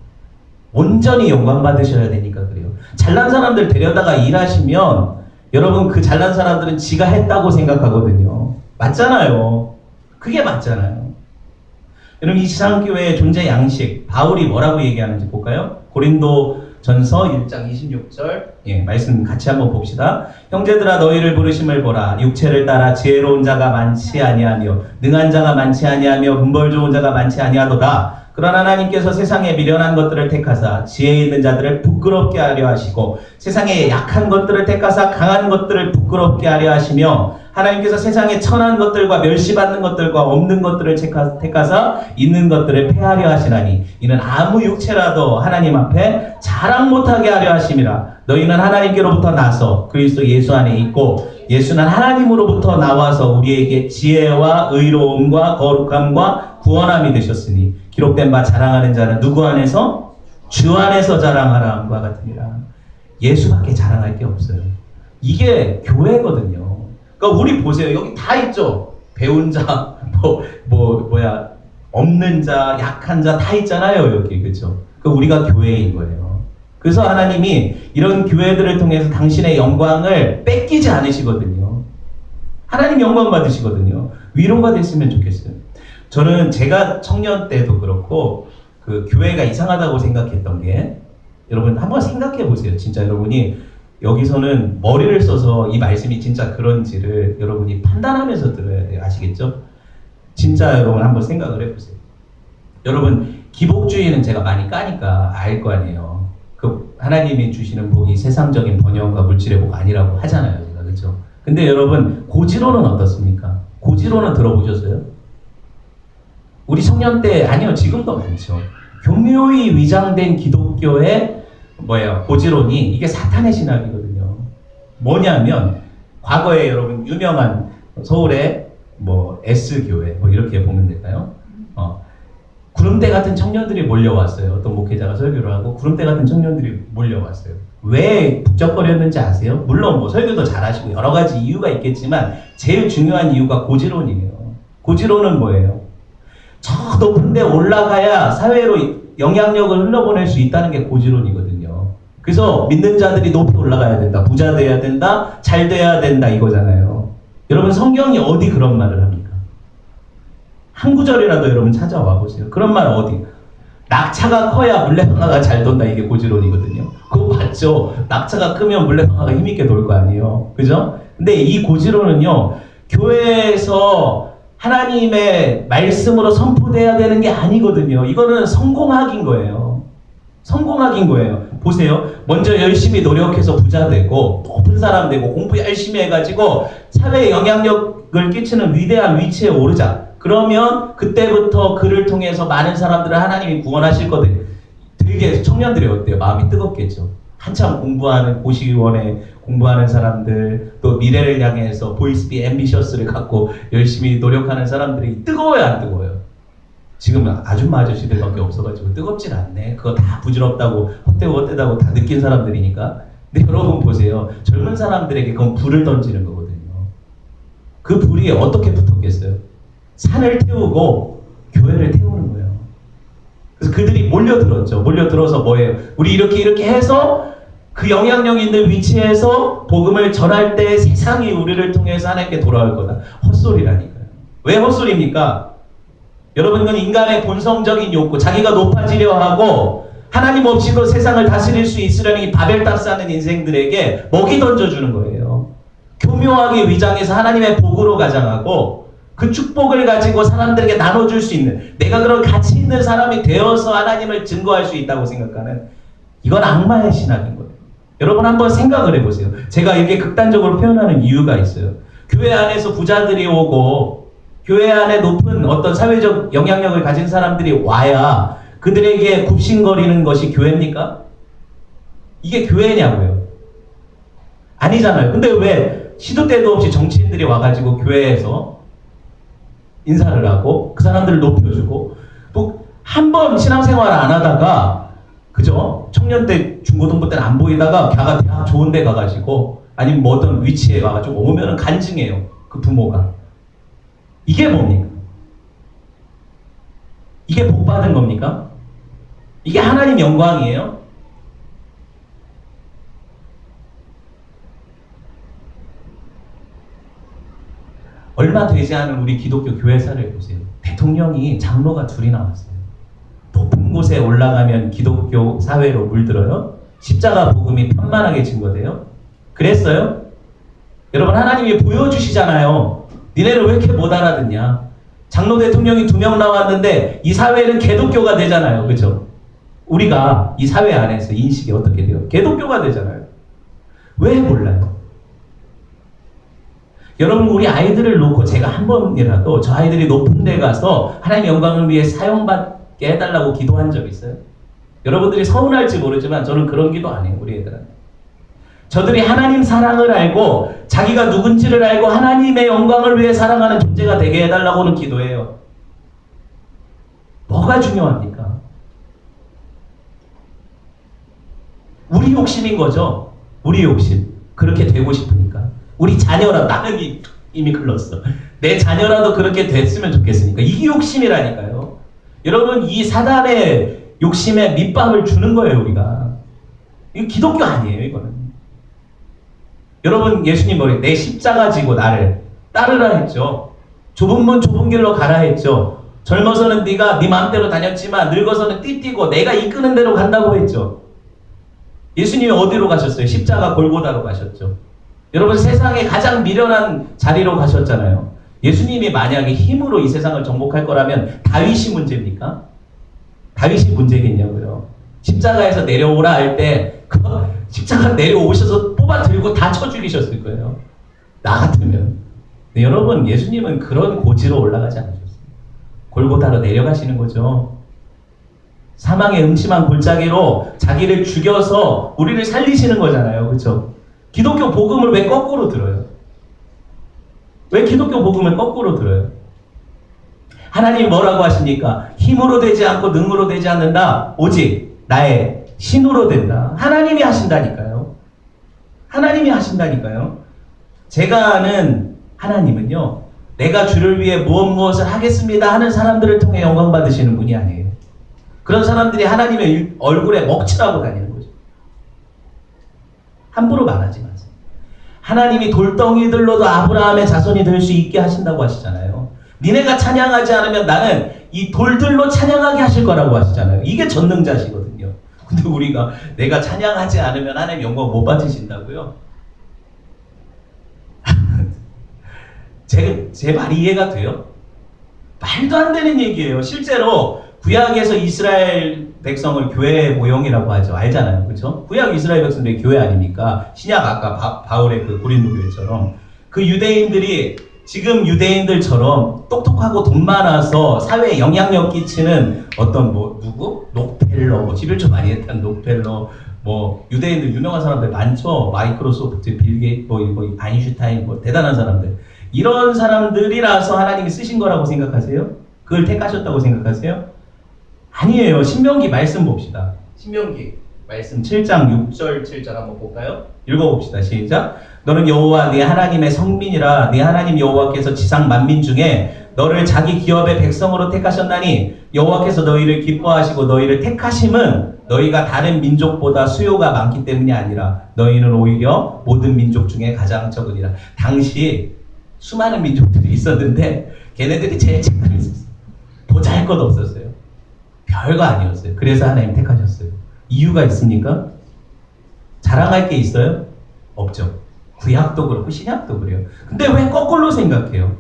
온전히 영광 받으셔야 되니까 그래요. 잘난 사람들 데려다가 일하시면 여러분 그 잘난 사람들은 지가 했다고 생각하거든요. 맞잖아요. 그게 맞잖아요. 여러분 이 지상교회의 존재 양식, 바울이 뭐라고 얘기하는지 볼까요? 고린도전서 1장 26절 말씀 같이 한번 봅시다. 형제들아 너희를 부르심을 보라. 육체를 따라 지혜로운 자가 많지 아니하며 능한 자가 많지 아니하며 분벌 좋은 자가 많지 아니하도다. 그러나 하나님께서 세상에 미련한 것들을 택하사 지혜 있는 자들을 부끄럽게 하려 하시고 세상에 약한 것들을 택하사 강한 것들을 부끄럽게 하려 하시며 하나님께서 세상에 천한 것들과 멸시받는 것들과 없는 것들을 택하사 있는 것들을 폐하려 하시나니 이는 아무 육체라도 하나님 앞에 자랑 못하게 하려 하심이라. 너희는 하나님께로부터 나서 그리스도 예수 안에 있고 예수는 하나님으로부터 나와서 우리에게 지혜와 의로움과 거룩함과 구원함이 되셨으니 기록된 바 자랑하는 자는 누구 안에서? 주 안에서 자랑하라 함과 같으니라. 예수밖에 자랑할 게 없어요. 이게 교회거든요. 그러니까 우리 보세요. 여기 다 있죠. 배운 자, 없는 자, 약한 자 다 있잖아요. 여기 그렇죠. 그 우리가 교회인 거예요. 그래서 하나님이 이런 교회들을 통해서 당신의 영광을 뺏기지 않으시거든요. 하나님 영광 받으시거든요. 위로가 됐으면 좋겠어요. 저는 제가 청년 때도 그렇고 그 교회가 이상하다고 생각했던 게 여러분 한번 생각해 보세요. 진짜 여러분이 여기서는 머리를 써서 이 말씀이 진짜 그런지를 여러분이 판단하면서 들어야 돼요. 아시겠죠? 진짜 여러분 한번 생각을 해보세요. 여러분 기복주의는 제가 많이 까니까 알 거 아니에요. 그 하나님이 주시는 복이 세상적인 번영과 물질의 복 아니라고 하잖아요. 제가 그렇죠? 근데 여러분 고지로는 어떻습니까? 고지로는 들어보셨어요? 우리 청년 때 아니요 지금도 많죠. 교묘히 위장된 기독교의 고지론이 이게 사탄의 신학이거든요. 뭐냐면 과거에 여러분 유명한 서울의 S교회 이렇게 보면 될까요? 구름대 같은 청년들이 몰려왔어요. 어떤 목회자가 설교를 하고 구름대 같은 청년들이 몰려왔어요. 왜 북적거렸는지 아세요? 물론 설교도 잘하시고 여러 가지 이유가 있겠지만 제일 중요한 이유가 고지론이에요. 고지론은 뭐예요? 저 높은 데 올라가야 사회로 영향력을 흘러보낼 수 있다는 게 고지론이거든요. 그래서 믿는 자들이 높이 올라가야 된다. 부자 돼야 된다. 잘 돼야 된다. 이거잖아요. 여러분 성경이 어디 그런 말을 합니까? 한 구절이라도 여러분 찾아와 보세요. 그런 말 어디? 낙차가 커야 물레방아가 잘 돈다. 이게 고지론이거든요. 그거 맞죠? 낙차가 크면 물레방아가 힘있게 돌 거 아니에요. 그죠? 근데 이 고지론은요. 교회에서 하나님의 말씀으로 선포돼야 되는 게 아니거든요. 이거는 성공학인 거예요. 성공학인 거예요. 보세요. 먼저 열심히 노력해서 부자 되고 높은 사람 되고 공부 열심히 해가지고 사회에 영향력을 끼치는 위대한 위치에 오르자. 그러면 그때부터 그를 통해서 많은 사람들을 하나님이 구원하실 거든. 되게 청년들이 어때요? 마음이 뜨겁겠죠. 한참 공부하는 고시원에 공부하는 사람들, 또 미래를 향해서 보이스비 앰비셔스를 갖고 열심히 노력하는 사람들이 뜨거워요, 안 뜨거워요? 지금 아줌마 아저씨들밖에 없어가지고 뜨겁진 않네. 그거 다 부질없다고 헛되고 다 느낀 사람들이니까. 근데 여러분 보세요. 젊은 사람들에게 그건 불을 던지는 거거든요. 그 불이 어떻게 붙었겠어요? 산을 태우고 교회를 태우는 거예요. 그래서 그들이 몰려들었죠. 몰려들어서 뭐예요? 우리 이렇게 해서 그 영향력 있는 위치에서 복음을 전할 때 세상이 우리를 통해서 하나님께 돌아올 거다. 헛소리라니까요. 왜 헛소리입니까? 여러분 이건 인간의 본성적인 욕구, 자기가 높아지려 하고 하나님 없이도 세상을 다스릴 수 있으려는 이 바벨탑 쌓는 인생들에게 먹이 던져주는 거예요. 교묘하게 위장해서 하나님의 복으로 가장하고 그 축복을 가지고 사람들에게 나눠줄 수 있는, 내가 그런 가치 있는 사람이 되어서 하나님을 증거할 수 있다고 생각하는, 이건 악마의 신학인 거예요. 여러분 한번 생각을 해보세요. 제가 이렇게 극단적으로 표현하는 이유가 있어요. 교회 안에서 부자들이 오고 교회 안에 높은 어떤 사회적 영향력을 가진 사람들이 와야 그들에게 굽신거리는 것이 교회입니까? 이게 교회냐고요. 아니잖아요. 근데 왜 시도 때도 없이 정치인들이 와가지고 교회에서 인사를 하고 그 사람들을 높여주고 또 한 번 신앙생활을 안 하다가 그죠? 청년 때 중고등부 때는 안 보이다가 걔가 대학 좋은 데 가가지고 아니면 뭐 어떤 위치에 가가지고 오면은 간증해요. 그 부모가. 이게 뭡니까? 이게 복 받은 겁니까? 이게 하나님 영광이에요? 얼마 되지 않은 우리 기독교 교회사를 보세요. 대통령이 장로가 둘이 나왔어요. 높은 곳에 올라가면 기독교 사회로 물들어요. 십자가 복음이 편만하게 증거돼요. 그랬어요? 여러분 하나님이 보여주시잖아요. 니네를 왜 이렇게 못 알아듣냐? 장로 대통령이 2명 나왔는데 이 사회는 개독교가 되잖아요. 그죠? 우리가 이 사회 안에서 인식이 어떻게 돼요? 개독교가 되잖아요. 왜 몰라요? 여러분, 우리 아이들을 놓고 제가 한 번이라도 저 아이들이 높은 데 가서 하나님의 영광을 위해 사용받게 해달라고 기도한 적 있어요? 여러분들이 서운할지 모르지만 저는 그런 기도 안 해요. 우리 애들한테. 저들이 하나님 사랑을 알고 자기가 누군지를 알고 하나님의 영광을 위해 사랑하는 존재가 되게 해달라고는 기도해요. 뭐가 중요합니까? 우리 욕심인 거죠. 우리 욕심. 그렇게 되고 싶으니까. 우리 자녀라, 나는 이미 글렀어. 내 자녀라도 그렇게 됐으면 좋겠으니까. 이게 욕심이라니까요. 여러분, 이 사단의 욕심에 밑밥을 주는 거예요, 우리가. 이거 기독교 아니에요, 이거는. 여러분, 예수님 머리, 내 십자가 지고 나를 따르라 했죠. 좁은 문 좁은 길로 가라 했죠. 젊어서는 네가 네 마음대로 다녔지만 늙어서는 띠띠고 내가 이끄는 대로 간다고 했죠. 예수님이 어디로 가셨어요? 십자가 골고다로 가셨죠. 여러분, 세상에 가장 미련한 자리로 가셨잖아요. 예수님이 만약에 힘으로 이 세상을 정복할 거라면 다윗이 문제입니까? 다윗이 문제겠냐고요. 십자가에서 내려오라 할 때 십자가 내려오셔서 뽑아 들고 다 쳐 죽이셨을 거예요. 나 같으면. 네, 여러분, 예수님은 그런 고지로 올라가지 않으셨어요. 골고다로 내려가시는 거죠. 사망의 음침한 골짜기로 자기를 죽여서 우리를 살리시는 거잖아요. 그렇죠? 기독교 복음을 왜 거꾸로 들어요? 왜 기독교 복음을 거꾸로 들어요? 하나님이 뭐라고 하십니까? 힘으로 되지 않고 능으로 되지 않는다. 오직 나의 신으로 된다. 하나님이 하신다니까요. 하나님이 하신다니까요. 제가 아는 하나님은요, 내가 주를 위해 무엇을 하겠습니다 하는 사람들을 통해 영광 받으시는 분이 아니에요. 그런 사람들이 하나님의 얼굴에 먹칠하고 다니는 거죠. 함부로 말하지 마세요. 하나님이 돌덩이들로도 아브라함의 자손이 될 수 있게 하신다고 하시잖아요. 니네가 찬양하지 않으면 나는 이 돌들로 찬양하게 하실 거라고 하시잖아요. 이게 전능자시거든요. 근데 우리가 내가 찬양하지 않으면 하나님 영광 못 받으신다고요? 제 말이 이해가 돼요? 말도 안 되는 얘기예요. 실제로 구약에서 이스라엘 백성을 교회 모형이라고 하죠. 알잖아요. 그렇죠? 구약 이스라엘 백성들이 교회 아닙니까? 신약 아까 바울의 그 고린도 교회처럼 그 유대인들이 지금 유대인들처럼 똑똑하고 돈 많아서 사회에 영향력 끼치는 어떤 누구? 록펠러, 11조 많이 했던 록펠러, 유대인들 유명한 사람들 많죠. 마이크로소프트, 빌게이트, 아인슈타인, 대단한 사람들. 이런 사람들이라서 하나님이 쓰신 거라고 생각하세요? 그걸 택하셨다고 생각하세요? 아니에요. 신명기 말씀 봅시다. 신명기 말씀 7장 6절 7절 한번 볼까요? 읽어봅시다. 시작. 너는 여호와 네 하나님의 성민이라. 네 하나님 여호와께서 지상 만민 중에 너를 자기 기업의 백성으로 택하셨나니 여호와께서 너희를 기뻐하시고 너희를 택하심은 너희가 다른 민족보다 수요가 많기 때문이 아니라 너희는 오히려 모든 민족 중에 가장 적으니라. 당시 수많은 민족들이 있었는데 걔네들이 제일 착한 있었어요. 보잘것 없었어요. 별거 아니었어요. 그래서 하나님 택하셨어요. 이유가 있습니까? 자랑할 게 있어요? 없죠. 구약도 그렇고 신약도 그래요. 근데 왜 거꾸로 생각해요?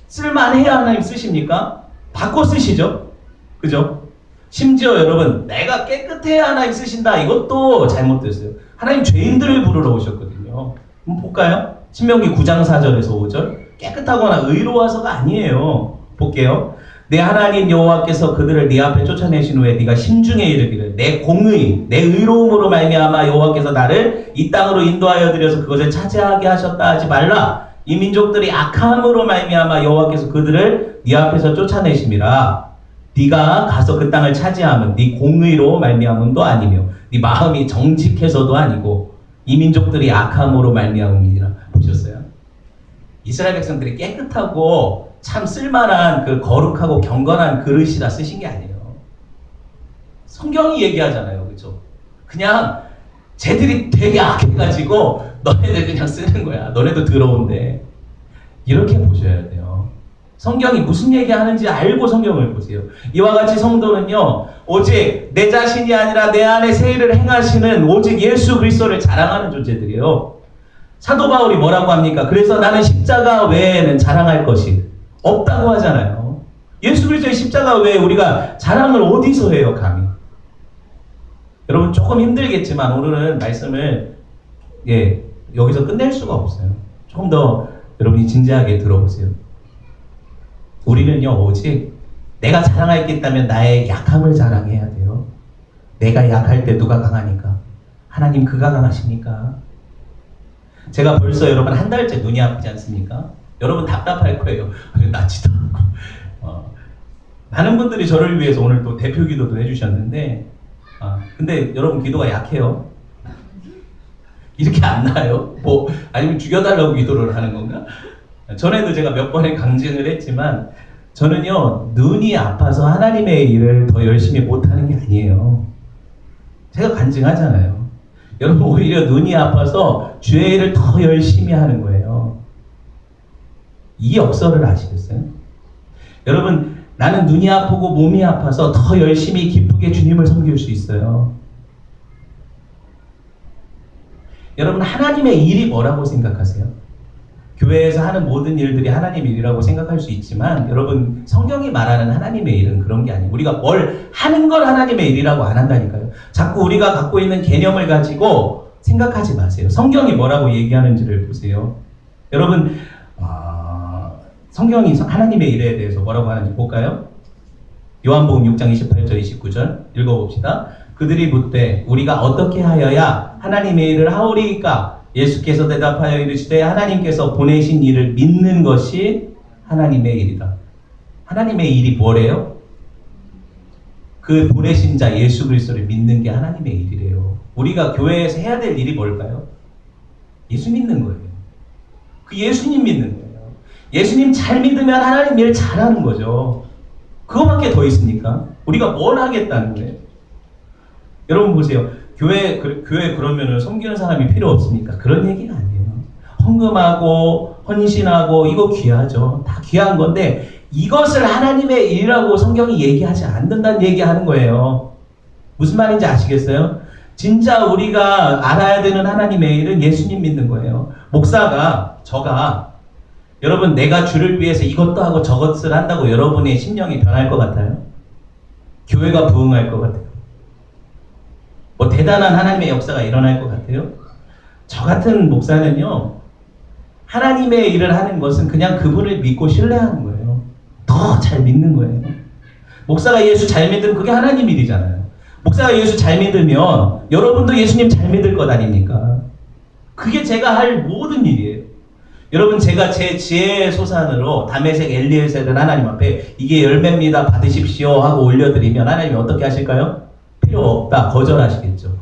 쓸만해야 하나님 쓰십니까? 바꿔 쓰시죠? 그죠? 심지어 여러분, 내가 깨끗해야 하나님 쓰신다. 이것도 잘못됐어요. 하나님 죄인들을 부르러 오셨거든요. 한번 볼까요? 신명기 9장 4절에서 5절. 깨끗하거나 의로워서가 아니에요. 볼게요. 내 하나님 여호와께서 그들을 네 앞에 쫓아내신 후에 네가 심중에 이르기를 내 공의, 내 의로움으로 말미암아 여호와께서 나를 이 땅으로 인도하여 드려서 그것을 차지하게 하셨다 하지 말라. 이 민족들이 악함으로 말미암아 여호와께서 그들을 네 앞에서 쫓아내심이라. 네가 가서 그 땅을 차지함은 네 공의로 말미암음도 아니며 네 마음이 정직해서도 아니고 이 민족들이 악함으로 말미암음이니라. 보셨어요? 이스라엘 백성들이 깨끗하고 참 쓸만한 그 거룩하고 경건한 그릇이라 쓰신 게 아니에요. 성경이 얘기하잖아요. 그렇죠? 그냥 쟤들이 되게 악해가지고 너네들 그냥 쓰는 거야. 너네도 더러운데. 이렇게 보셔야 돼요. 성경이 무슨 얘기하는지 알고 성경을 보세요. 이와 같이 성도는요, 오직 내 자신이 아니라 내 안에 새 일을 행하시는 오직 예수 그리스도를 자랑하는 존재들이에요. 사도 바울이 뭐라고 합니까? 그래서 나는 십자가 외에는 자랑할 것이 없다고 하잖아요. 예수 그리스도의 십자가 외에 우리가 자랑을 어디서 해요, 감히? 여러분 조금 힘들겠지만 오늘은 말씀을 여기서 끝낼 수가 없어요. 조금 더 여러분이 진지하게 들어보세요. 우리는요 오직 내가 자랑할 게 있다면 나의 약함을 자랑해야 돼요. 내가 약할 때 누가 강하니까? 하나님 그가 강하시니까. 제가 벌써 여러분 한 달째 눈이 아프지 않습니까? 여러분 답답할 거예요. 낫지도 않고. 많은 분들이 저를 위해서 오늘 또 대표 기도도 해주셨는데 근데 여러분 기도가 약해요. 이렇게 안 나요? 아니면 죽여달라고 기도를 하는 건가? 전에도 제가 몇 번에 강진을 했지만 저는요 눈이 아파서 하나님의 일을 더 열심히 못하는 게 아니에요. 제가 간증하잖아요. 여러분 오히려 눈이 아파서 주의 일을 더 열심히 하는 거예요. 이 역설을 아시겠어요? 여러분 나는 눈이 아프고 몸이 아파서 더 열심히 기쁘게 주님을 섬길 수 있어요. 여러분 하나님의 일이 뭐라고 생각하세요? 교회에서 하는 모든 일들이 하나님의 일이라고 생각할 수 있지만 여러분 성경이 말하는 하나님의 일은 그런 게 아니에요. 우리가 뭘 하는 걸 하나님의 일이라고 안 한다니까요. 자꾸 우리가 갖고 있는 개념을 가지고 생각하지 마세요. 성경이 뭐라고 얘기하는지를 보세요. 여러분 성경이 하나님의 일에 대해서 뭐라고 하는지 볼까요? 요한복음 6장 28절 29절 읽어봅시다. 그들이 묻되 우리가 어떻게 하여야 하나님의 일을 하오리까? 예수께서 대답하여 이르시되 하나님께서 보내신 일을 믿는 것이 하나님의 일이다. 하나님의 일이 뭐래요? 그 보내신 자 예수 그리스도를 믿는 게 하나님의 일이래요. 우리가 교회에서 해야 될 일이 뭘까요? 예수 믿는 거예요. 그 예수님 믿는 거예요. 예수님 잘 믿으면 하나님 일 잘하는 거죠. 그거밖에 더 있습니까? 우리가 뭘 하겠다는 거예요? 여러분 보세요. 교회 그러면은 섬기는 사람이 필요 없습니까? 그런 얘기가 아니에요. 헌금하고 헌신하고 이거 귀하죠. 다 귀한 건데 이것을 하나님의 일이라고 성경이 얘기하지 않는다는 얘기하는 거예요. 무슨 말인지 아시겠어요? 진짜 우리가 알아야 되는 하나님의 일은 예수님 믿는 거예요. 목사가 여러분 내가 주를 위해서 이것도 하고 저것을 한다고 여러분의 심령이 변할 것 같아요? 교회가 부흥할 것 같아요? 대단한 하나님의 역사가 일어날 것 같아요? 저 같은 목사는요 하나님의 일을 하는 것은 그냥 그분을 믿고 신뢰하는 거예요. 더 잘 믿는 거예요. 목사가 예수 잘 믿으면 그게 하나님 일이잖아요. 목사가 예수 잘 믿으면 여러분도 예수님 잘 믿을 것 아닙니까? 그게 제가 할 모든 일이에요. 여러분 제가 제 지혜의 소산으로 다메섹 엘리에셀을 하나님 앞에 이게 열매입니다 받으십시오 하고 올려드리면 하나님이 어떻게 하실까요? 필요 없다 거절하시겠죠.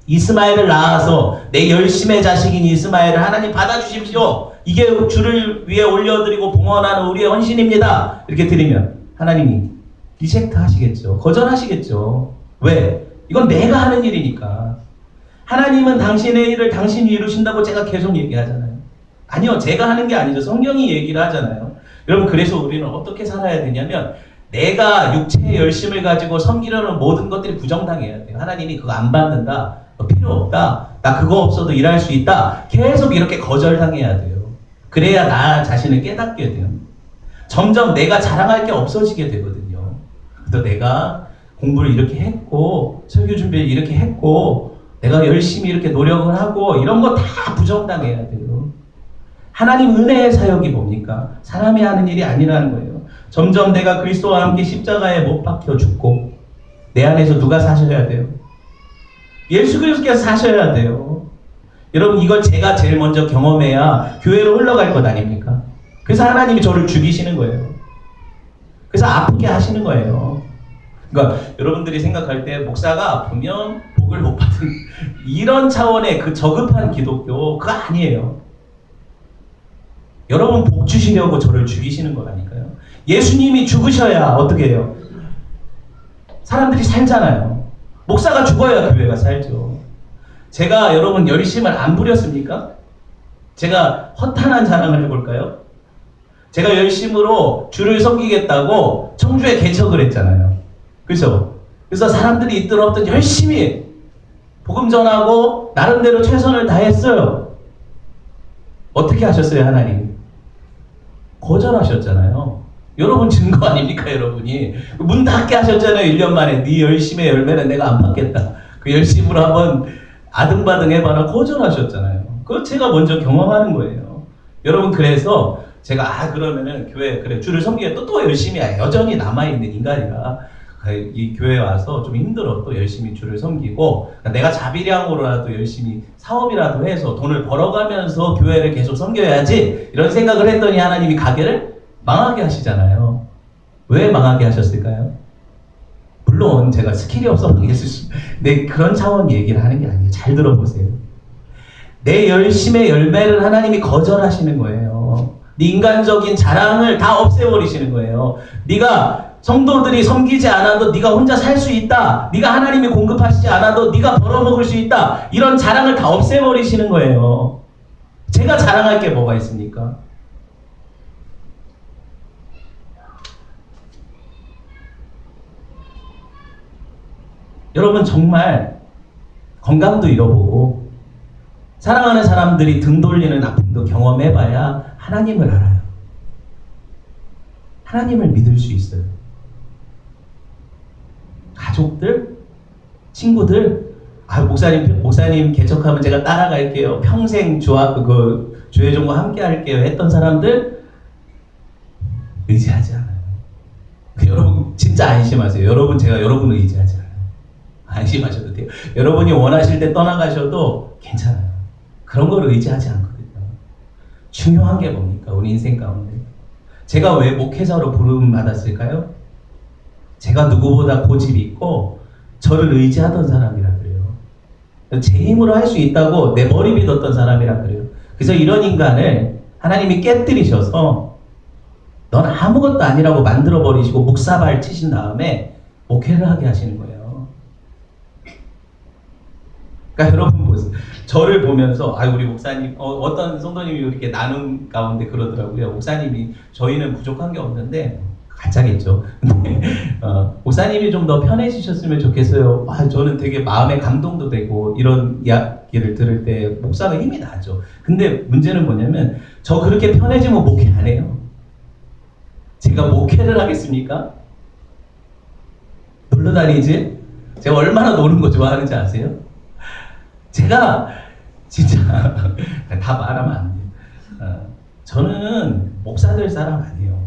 이스마엘을 낳아서 내 열심의 자식인 이스마엘을 하나님 받아주십시오. 이게 주를 위해 올려드리고 봉헌하는 우리의 헌신입니다. 이렇게 드리면 하나님이 리젝트 하시겠죠. 거절하시겠죠. 왜? 이건 내가 하는 일이니까. 하나님은 당신의 일을 당신이 이루신다고 제가 계속 얘기하잖아요. 아니요. 제가 하는 게 아니죠. 성경이 얘기를 하잖아요. 여러분 그래서 우리는 어떻게 살아야 되냐면 내가 육체의 열심을 가지고 섬기려는 모든 것들이 부정당해야 돼요. 하나님이 그거 안 받는다. 필요 없다. 나 그거 없어도 일할 수 있다. 계속 이렇게 거절당해야 돼요. 그래야 나 자신을 깨닫게 돼요. 점점 내가 자랑할 게 없어지게 되거든요. 그래서 내가 공부를 이렇게 했고 설교 준비를 이렇게 했고 내가 열심히 이렇게 노력을 하고 이런 거 다 부정당해야 돼요. 하나님 은혜의 사역이 뭡니까? 사람이 하는 일이 아니라는 거예요. 점점 내가 그리스도와 함께 십자가에 못 박혀 죽고 내 안에서 누가 사셔야 돼요? 예수 그리스도께서 사셔야 돼요. 여러분 이걸 제가 제일 먼저 경험해야 교회로 흘러갈 것 아닙니까? 그래서 하나님이 저를 죽이시는 거예요. 그래서 아프게 하시는 거예요. 그러니까 여러분들이 생각할 때 목사가 아프면 복을 못 받은 이런 차원의 그 저급한 기독교 그거 아니에요. 여러분 복 주시려고 저를 죽이시는 거 아닐까요? 예수님이 죽으셔야 어떻게 해요? 사람들이 살잖아요. 목사가 죽어야 교회가 살죠. 제가 여러분 열심을 안 부렸습니까? 제가 허탄한 자랑을 해볼까요? 제가 열심으로 주를 섬기겠다고 청주에 개척을 했잖아요. 그렇죠? 그래서 사람들이 있든 없든 열심히 복음 전하고 나름대로 최선을 다했어요. 어떻게 하셨어요, 하나님? 거절하셨잖아요. 여러분 증거 아닙니까, 여러분이? 문 닫게 하셨잖아요, 1년 만에. 네 열심의 열매는 내가 안 받겠다. 그 열심으로 한번 아등바등 해봐라 거절하셨잖아요. 그거 제가 먼저 경험하는 거예요. 여러분, 그래서 제가 그러면은 교회 그래 주를 섬기게 또 열심히 여전히 남아있는 인간이라 이 교회에 와서 좀 힘들어 또 열심히 주를 섬기고 내가 자비량으로라도 열심히 사업이라도 해서 돈을 벌어가면서 교회를 계속 섬겨야지 이런 생각을 했더니 하나님이 가게를 망하게 하시잖아요. 왜 망하게 하셨을까요? 물론 제가 스킬이 없어 망했을 수 네, 그런 차원 얘기를 하는 게 아니에요. 잘 들어보세요. 내 열심의 열매를 하나님이 거절하시는 거예요. 네 인간적인 자랑을 다 없애버리시는 거예요. 네가 성도들이 섬기지 않아도 네가 혼자 살 수 있다. 네가 하나님이 공급하시지 않아도 네가 벌어먹을 수 있다. 이런 자랑을 다 없애버리시는 거예요. 제가 자랑할 게 뭐가 있습니까? 여러분 정말 건강도 잃어보고 사랑하는 사람들이 등 돌리는 아픔도 경험해봐야 하나님을 알아요. 하나님을 믿을 수 있어요. 가족들, 친구들, 목사님 개척하면 제가 따라갈게요. 평생 주의 종과 함께 할게요. 했던 사람들 의지하지 않아요. 여러분 진짜 안심하세요. 제가 여러분을 의지하지 않아요. 안심하셔도 돼요. 여러분이 원하실 때 떠나가셔도 괜찮아요. 그런 걸 의지하지 않거든요. 중요한 게 뭡니까? 우리 인생 가운데. 제가 왜 목회자로 부름 받았을까요? 제가 누구보다 고집이 있고 저를 의지하던 사람이라 그래요. 제 힘으로 할 수 있다고 내 머리 믿었던 사람이라 그래요. 그래서 이런 인간을 하나님이 깨뜨리셔서 넌 아무것도 아니라고 만들어버리시고 묵사발 치신 다음에 목회를 하게 하시는 거예요. 그러니까 여러분 보세요. 저를 보면서 우리 목사님 어떤 성도님이 이렇게 나눔 가운데 그러더라고요. 목사님이 저희는 부족한 게 없는데 가짜겠죠. 근데 목사님이 좀 더 편해지셨으면 좋겠어요. 저는 되게 마음에 감동도 되고 이런 이야기를 들을 때 목사가 힘이 나죠. 근데 문제는 뭐냐면 저 그렇게 편해지면 목회 안 해요. 제가 목회를 하겠습니까? 놀러 다니지? 제가 얼마나 노는 거 좋아하는지 아세요? 제가 진짜 다 말하면 안 돼요. 저는 목사될 사람 아니에요.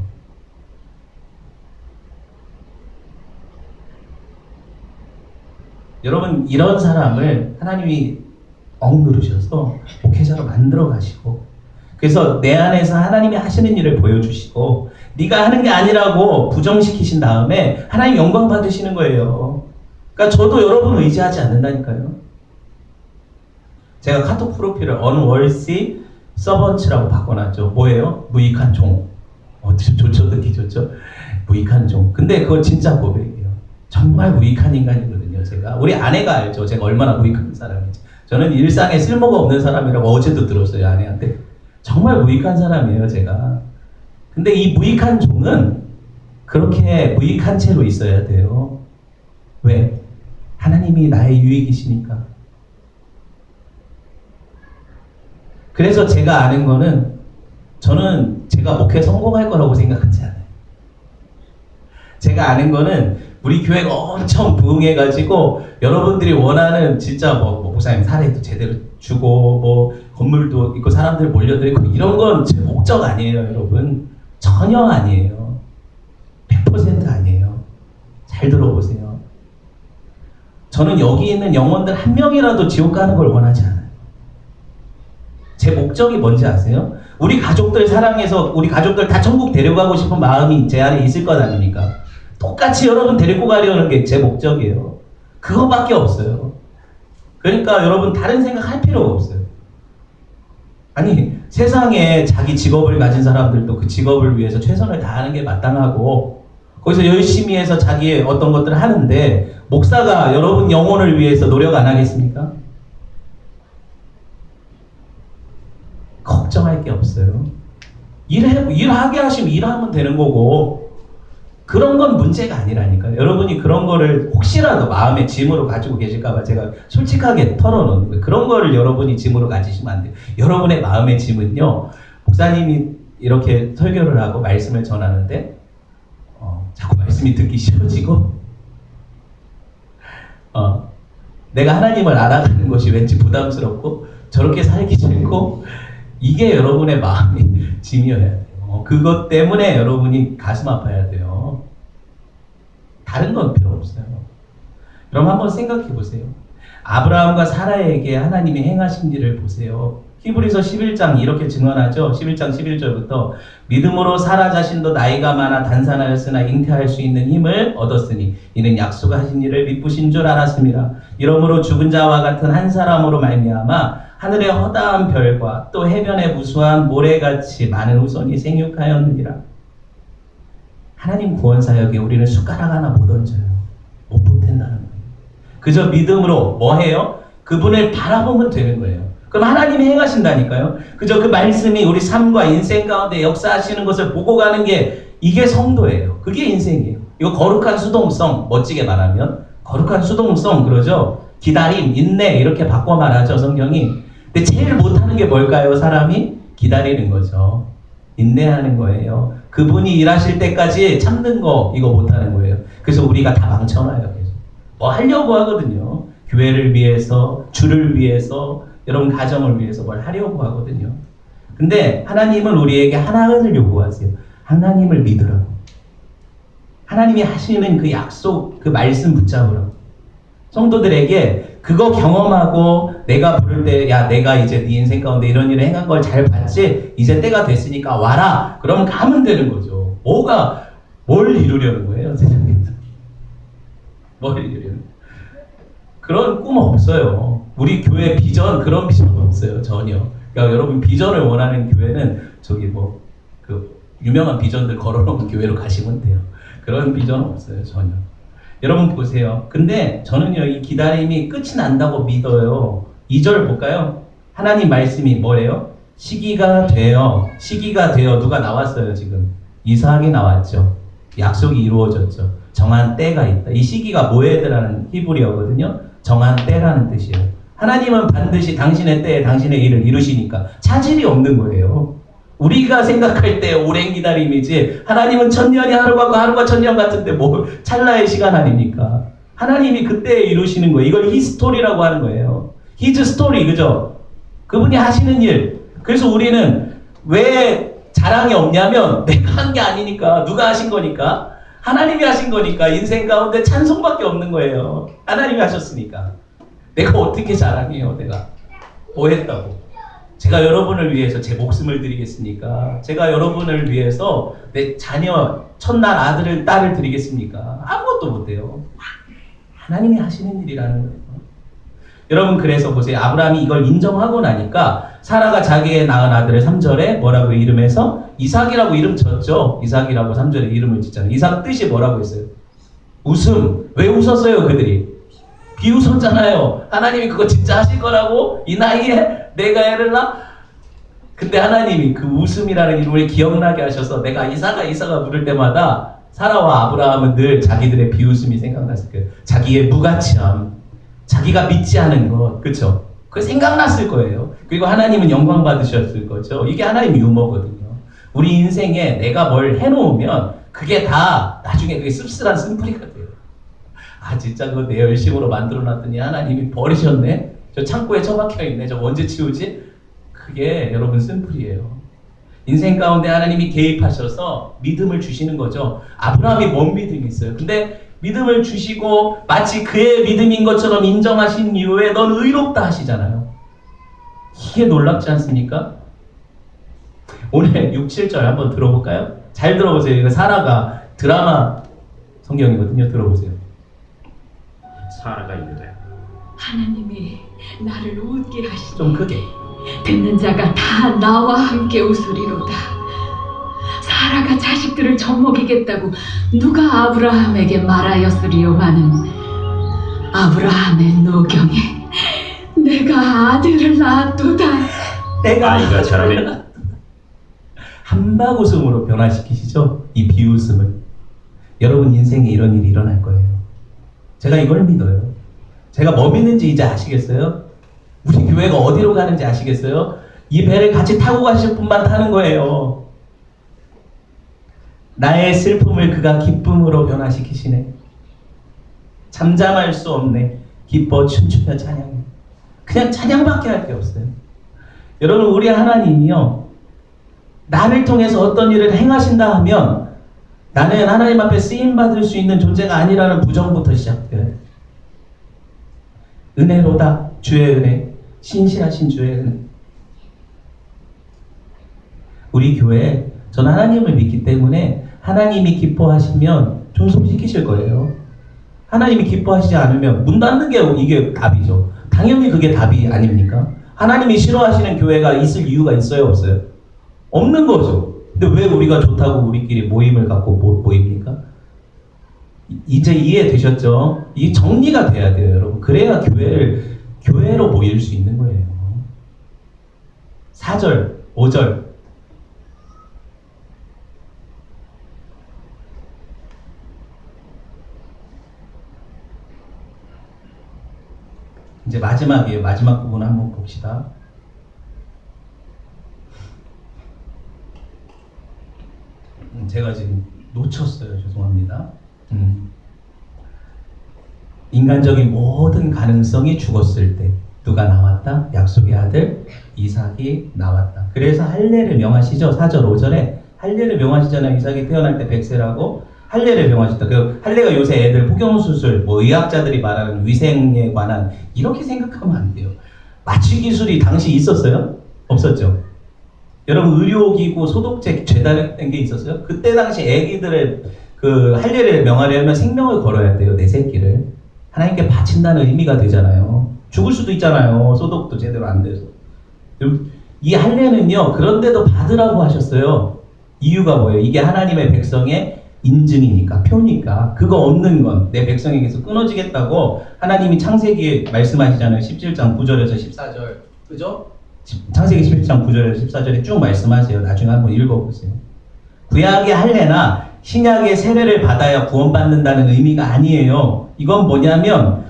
여러분 이런 사람을 하나님이 억누르셔서 목회자로 만들어 가시고 그래서 내 안에서 하나님이 하시는 일을 보여주시고 네가 하는 게 아니라고 부정시키신 다음에 하나님 영광 받으시는 거예요. 그러니까 저도 여러분을 의지하지 않는다니까요. 제가 카톡 프로필을 unworthy servant라고 바꿔놨죠. 뭐예요? 무익한 종. 좋죠, 듣기 좋죠? 무익한 종. 근데 그건 진짜 고백이에요. 정말 무익한 인간이거든요, 제가. 우리 아내가 알죠. 제가 얼마나 무익한 사람인지. 저는 일상에 쓸모가 없는 사람이라고 어제도 들었어요, 아내한테. 정말 무익한 사람이에요, 제가. 근데 이 무익한 종은 그렇게 무익한 채로 있어야 돼요. 왜? 하나님이 나의 유익이시니까. 그래서 제가 아는 거는 저는 제가 목회 성공할 거라고 생각하지 않아요. 제가 아는 거는 우리 교회가 엄청 부흥해가지고 여러분들이 원하는 진짜 목사님 사례도 제대로 주고 건물도 있고 사람들 몰려들고 이런 건 제 목적 아니에요, 여러분. 전혀 아니에요. 100% 아니에요. 잘 들어보세요. 저는 여기 있는 영혼들 한 명이라도 지옥 가는 걸 원하지 않아요. 제 목적이 뭔지 아세요? 우리 가족들 사랑해서 우리 가족들 다 천국 데려가고 싶은 마음이 제 안에 있을 것 아닙니까? 똑같이 여러분 데리고 가려는 게 제 목적이에요. 그거밖에 없어요. 그러니까 여러분 다른 생각 할 필요가 없어요. 아니 세상에 자기 직업을 가진 사람들도 그 직업을 위해서 최선을 다하는 게 마땅하고 거기서 열심히 해서 자기의 어떤 것들을 하는데 목사가 여러분 영혼을 위해서 노력 안 하겠습니까? 걱정할 게 없어요. 일하게 하시면 일하면 되는 거고 그런 건 문제가 아니라니까요. 여러분이 그런 거를 혹시라도 마음의 짐으로 가지고 계실까봐 제가 솔직하게 털어놓는 거예요. 그런 거를 여러분이 짐으로 가지시면 안 돼요. 여러분의 마음의 짐은요. 목사님이 이렇게 설교를 하고 말씀을 전하는데 자꾸 말씀이 듣기 싫어지고 내가 하나님을 알아가는 것이 왠지 부담스럽고 저렇게 살기 싫고 이게 여러분의 마음이 짐이어야 돼요. 그것 때문에 여러분이 가슴 아파야 돼요. 다른 건 필요 없어요. 그럼 한번 생각해 보세요. 아브라함과 사라에게 하나님이 행하신 일을 보세요. 히브리서 11장 이렇게 증언하죠. 11장 11절부터 믿음으로 사라 자신도 나이가 많아 단산하였으나 잉태할 수 있는 힘을 얻었으니 이는 약속하신 일을 미쁘신 줄 알았습니다. 이러므로 죽은 자와 같은 한 사람으로 말미암아 하늘의 허다한 별과 또 해변의 무수한 모래같이 많은 후손이 생육하였느니라. 하나님 구원 사역에 우리는 숟가락 하나 못 얹어요. 못 보탠다는 거예요. 그저 믿음으로 뭐 해요? 그분을 바라보면 되는 거예요. 그럼 하나님이 행하신다니까요. 그저 그 말씀이 우리 삶과 인생 가운데 역사하시는 것을 보고 가는 게 이게 성도예요. 그게 인생이에요. 이거 거룩한 수동성, 멋지게 말하면 거룩한 수동성 그러죠. 기다림, 인내 이렇게 바꿔 말하죠 성경이. 근데 제일 못하는 게 뭘까요? 사람이 기다리는 거죠. 인내하는 거예요. 그분이 일하실 때까지 참는 거 이거 못하는 거예요. 그래서 우리가 다 망쳐놔요. 뭐 하려고 하거든요. 교회를 위해서, 주를 위해서, 여러분 가정을 위해서 뭘 하려고 하거든요. 근데 하나님은 우리에게 하나를 요구하세요. 하나님을 믿으라고. 하나님이 하시는 그 약속, 그 말씀 붙잡으라고. 성도들에게 그거 경험하고 내가 부를 때 야 내가 이제 네 인생 가운데 이런 일을 행한 걸 잘 봤지? 이제 때가 됐으니까 와라. 그러면 가면 되는 거죠. 뭘 이루려는 거예요? 세상에서. 뭘 이루려는 그런 꿈 없어요. 우리 교회 비전 그런 비전 없어요. 전혀. 그러니까 여러분 비전을 원하는 교회는 저기 그 유명한 비전들 걸어놓은 교회로 가시면 돼요. 그런 비전 없어요. 전혀. 여러분 보세요. 근데 저는요 이 기다림이 끝이 난다고 믿어요. 2절 볼까요? 하나님 말씀이 뭐래요? 시기가 되어 누가 나왔어요 지금? 이삭이 나왔죠. 약속이 이루어졌죠. 정한 때가 있다. 이 시기가 모에드라는 히브리어거든요. 정한 때라는 뜻이에요. 하나님은 반드시 당신의 때에 당신의 일을 이루시니까 차질이 없는 거예요. 우리가 생각할 때 오랜 기다림이지 하나님은 천년이 하루 같고 하루가 천년 같은데 뭐 찰나의 시간 아닙니까? 하나님이 그때 이루시는 거예요. 이걸 히스토리라고 하는 거예요. 히즈 스토리 그죠? 그분이 하시는 일. 그래서 우리는 왜 자랑이 없냐면 내가 한 게 아니니까 누가 하신 거니까 하나님이 하신 거니까 인생 가운데 찬송밖에 없는 거예요. 하나님이 하셨으니까. 내가 어떻게 자랑해요? 내가 뭐 했다고? 제가 여러분을 위해서 제 목숨을 드리겠습니까? 제가 여러분을 위해서 내 자녀 첫날 아들을 딸을 드리겠습니까? 아무것도 못해요. 하나님이 하시는 일이라는 거예요. 여러분 그래서 보세요. 아브라함이 이걸 인정하고 나니까 사라가 자기의 낳은 아들을 3절에 뭐라고 이름해서 이삭이라고 이름 졌죠. 이삭이라고 3절에 이름을 짓잖아요. 이삭 뜻이 뭐라고 했어요? 웃음. 왜 웃었어요 그들이? 비웃었잖아요. 하나님이 그거 진짜 하실 거라고? 이 나이에 내가 애를 낳아? 근데 하나님이 그 웃음이라는 이름을 기억나게 하셔서 내가 이삭아 부를 때마다 사라와 아브라함은 늘 자기들의 비웃음이 생각났을 거예요. 자기의 무가치함, 자기가 믿지 않은 것, 그렇죠? 그게 생각났을 거예요. 그리고 하나님은 영광 받으셨을 거죠. 이게 하나님 유머거든요. 우리 인생에 내가 뭘 해놓으면 그게 다 나중에 그게 씁쓸한 쓴뿌리가 돼요. 아 진짜 그거 내 열심으로 만들어놨더니 하나님이 버리셨네? 저 창고에 처박혀있네. 저거 언제 치우지? 그게 여러분 쓴뿌리예요. 인생 가운데 하나님이 개입하셔서 믿음을 주시는 거죠. 아브라함이 뭔 믿음이 있어요? 근데 믿음을 주시고 마치 그의 믿음인 것처럼 인정하신 이후에 넌 의롭다 하시잖아요. 이게 놀랍지 않습니까? 오늘 6, 7절 한번 들어볼까요? 잘 들어보세요. 이거 사라가 드라마 성경이거든요. 들어보세요. 사라가 이르되 하나님이 나를 웃게 하시니 좀 크게. 듣는 자가 다 나와 함께 웃으리로다. 사라가 자식들을 젖먹이겠다고 누가 아브라함에게 말하였으리요마는 아브라함의 노경에 내가 아들을 낳았도다. 내가 아이가 자라면 한박 웃음으로 변화시키시죠. 이 비웃음을. 여러분 인생에 이런 일이 일어날 거예요. 제가 이걸 믿어요. 제가 뭐 믿는지 이제 아시겠어요? 우리 교회가 어디로 가는지 아시겠어요? 이 배를 같이 타고 가실 분만 타는 거예요. 나의 슬픔을 그가 기쁨으로 변화시키시네. 잠잠할 수 없네. 기뻐 춤추며 찬양해. 그냥 찬양밖에 할 게 없어요. 여러분, 우리 하나님이요, 나를 통해서 어떤 일을 행하신다 하면 나는 하나님 앞에 쓰임받을 수 있는 존재가 아니라는 부정부터 시작돼요. 은혜로다. 주의 은혜. 신실하신 주의 은혜. 우리 교회에 저는 하나님을 믿기 때문에 하나님이 기뻐하시면 존속시키실 거예요. 하나님이 기뻐하시지 않으면 문 닫는 게 이게 답이죠. 당연히 그게 답이 아닙니까? 하나님이 싫어하시는 교회가 있을 이유가 있어요, 없어요? 없는 거죠. 근데 왜 우리가 좋다고 우리끼리 모임을 갖고 모입니까? 이제 이해되셨죠? 이 정리가 돼야 돼요, 여러분. 그래야 교회로 모일 수 있는 거예요. 4절, 5절. 이제 마지막이에요. 마지막 부분 한번 봅시다. 제가 지금 놓쳤어요. 죄송합니다. 인간적인 모든 가능성이 죽었을 때 누가 나왔다? 약속의 아들 이삭이 나왔다. 그래서 할례를 명하시죠. 4절 5절에 할례를 명하시잖아요. 이삭이 태어날 때 100세라고 할례를 명하셨다. 그 할례가 요새 애들 포경수술, 뭐 의학자들이 말하는 위생에 관한, 이렇게 생각하면 안 돼요. 마취 기술이 당시 있었어요? 없었죠? 여러분, 의료기구, 소독제 죄다된 게 있었어요? 그때 당시 애기들의 그 할례를 명하려면 생명을 걸어야 돼요. 내 새끼를 하나님께 바친다는 의미가 되잖아요. 죽을 수도 있잖아요. 소독도 제대로 안 돼서. 이 할례는요, 그런데도 받으라고 하셨어요. 이유가 뭐예요? 이게 하나님의 백성의 인증이니까, 표니까. 그거 없는 건 내 백성에게서 끊어지겠다고 하나님이 창세기에 말씀하시잖아요. 17장 9절에서 14절. 그죠? 창세기 17장 9절에서 14절에 쭉 말씀하세요. 나중에 한번 읽어보세요. 구약의 할례나 신약의 세례를 받아야 구원받는다는 의미가 아니에요. 이건 뭐냐면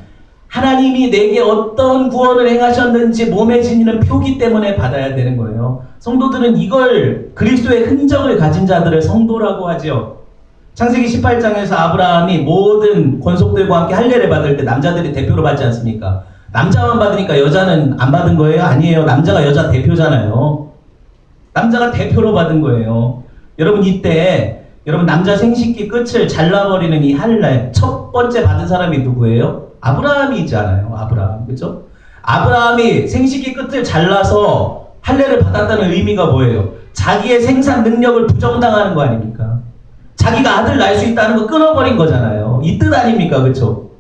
하나님이 내게 어떤 구원을 행하셨는지 몸에 지니는 표기 때문에 받아야 되는 거예요. 성도들은 이걸, 그리스도의 흔적을 가진 자들을 성도라고 하죠. 창세기 18장에서 아브라함이 모든 권속들과 함께 할례를 받을 때 남자들이 대표로 받지 않습니까? 남자만 받으니까 여자는 안 받은 거예요? 아니에요. 남자가 여자 대표잖아요. 남자가 대표로 받은 거예요. 여러분, 이때 여러분 남자 생식기 끝을 잘라버리는 이 할례 첫 번째 받은 사람이 누구예요? 아브라함이잖아요. 아브라함. 그렇죠? 아브라함이 생식기 끝을 잘라서 할례를 받았다는 의미가 뭐예요? 자기의 생산 능력을 부정당하는 거 아닙니까? 자기가 아들 낳을 수 있다는 거 끊어버린 거잖아요. 이 뜻 아닙니까? 그렇죠?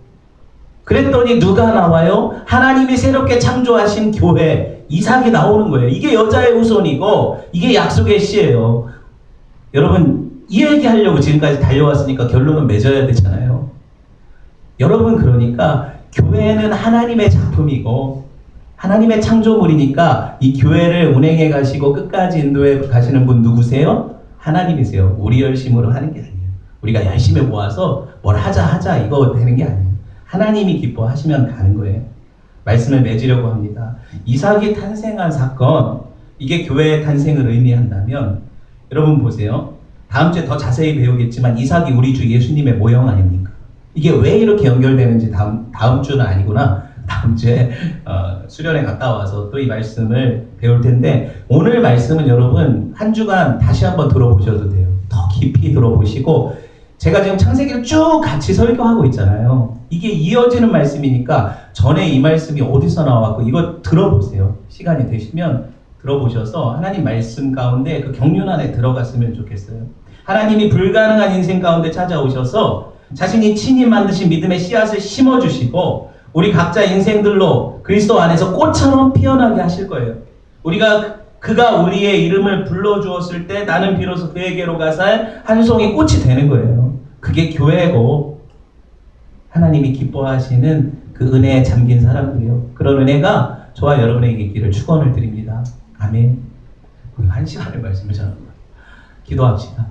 그랬더니 누가 나와요? 하나님이 새롭게 창조하신 교회 이삭이 나오는 거예요. 이게 여자의 후손이고 이게 약속의 씨예요. 여러분, 이 얘기하려고 지금까지 달려왔으니까 결론은 맺어야 되잖아요. 여러분, 그러니까 교회는 하나님의 작품이고 하나님의 창조물이니까 이 교회를 운행해 가시고 끝까지 인도해 가시는 분 누구세요? 하나님이세요. 우리 열심으로 하는 게 아니에요. 우리가 열심히 모아서 뭘 하자 이거 되는 게 아니에요. 하나님이 기뻐하시면 가는 거예요. 말씀을 맺으려고 합니다. 이삭이 탄생한 사건, 이게 교회의 탄생을 의미한다면 여러분 보세요. 다음 주에 더 자세히 배우겠지만 이삭이 우리 주 예수님의 모형 아닙니까? 이게 왜 이렇게 연결되는지 다음 주는 아니구나. 다음 주에 수련회 갔다 와서 또 이 말씀을 배울 텐데, 오늘 말씀은 여러분 한 주간 다시 한번 들어보셔도 돼요. 더 깊이 들어보시고, 제가 지금 창세기를 쭉 같이 설교하고 있잖아요. 이게 이어지는 말씀이니까 전에 이 말씀이 어디서 나왔고 이거 들어보세요. 시간이 되시면 들어보셔서 하나님 말씀 가운데 그 경륜 안에 들어갔으면 좋겠어요. 하나님이 불가능한 인생 가운데 찾아오셔서 자신이 친히 만드신 믿음의 씨앗을 심어주시고 우리 각자 인생들로 그리스도 안에서 꽃처럼 피어나게 하실 거예요. 그가 우리의 이름을 불러주었을 때 나는 비로소 그에게로 가살 한 송이 꽃이 되는 거예요. 그게 교회고 하나님이 기뻐하시는 그 은혜에 잠긴 사람들이요. 그런 은혜가 저와 여러분에게 있기를 축원을 드립니다. 아멘. 우리 1시간을 말씀을 전합니다. 기도합시다.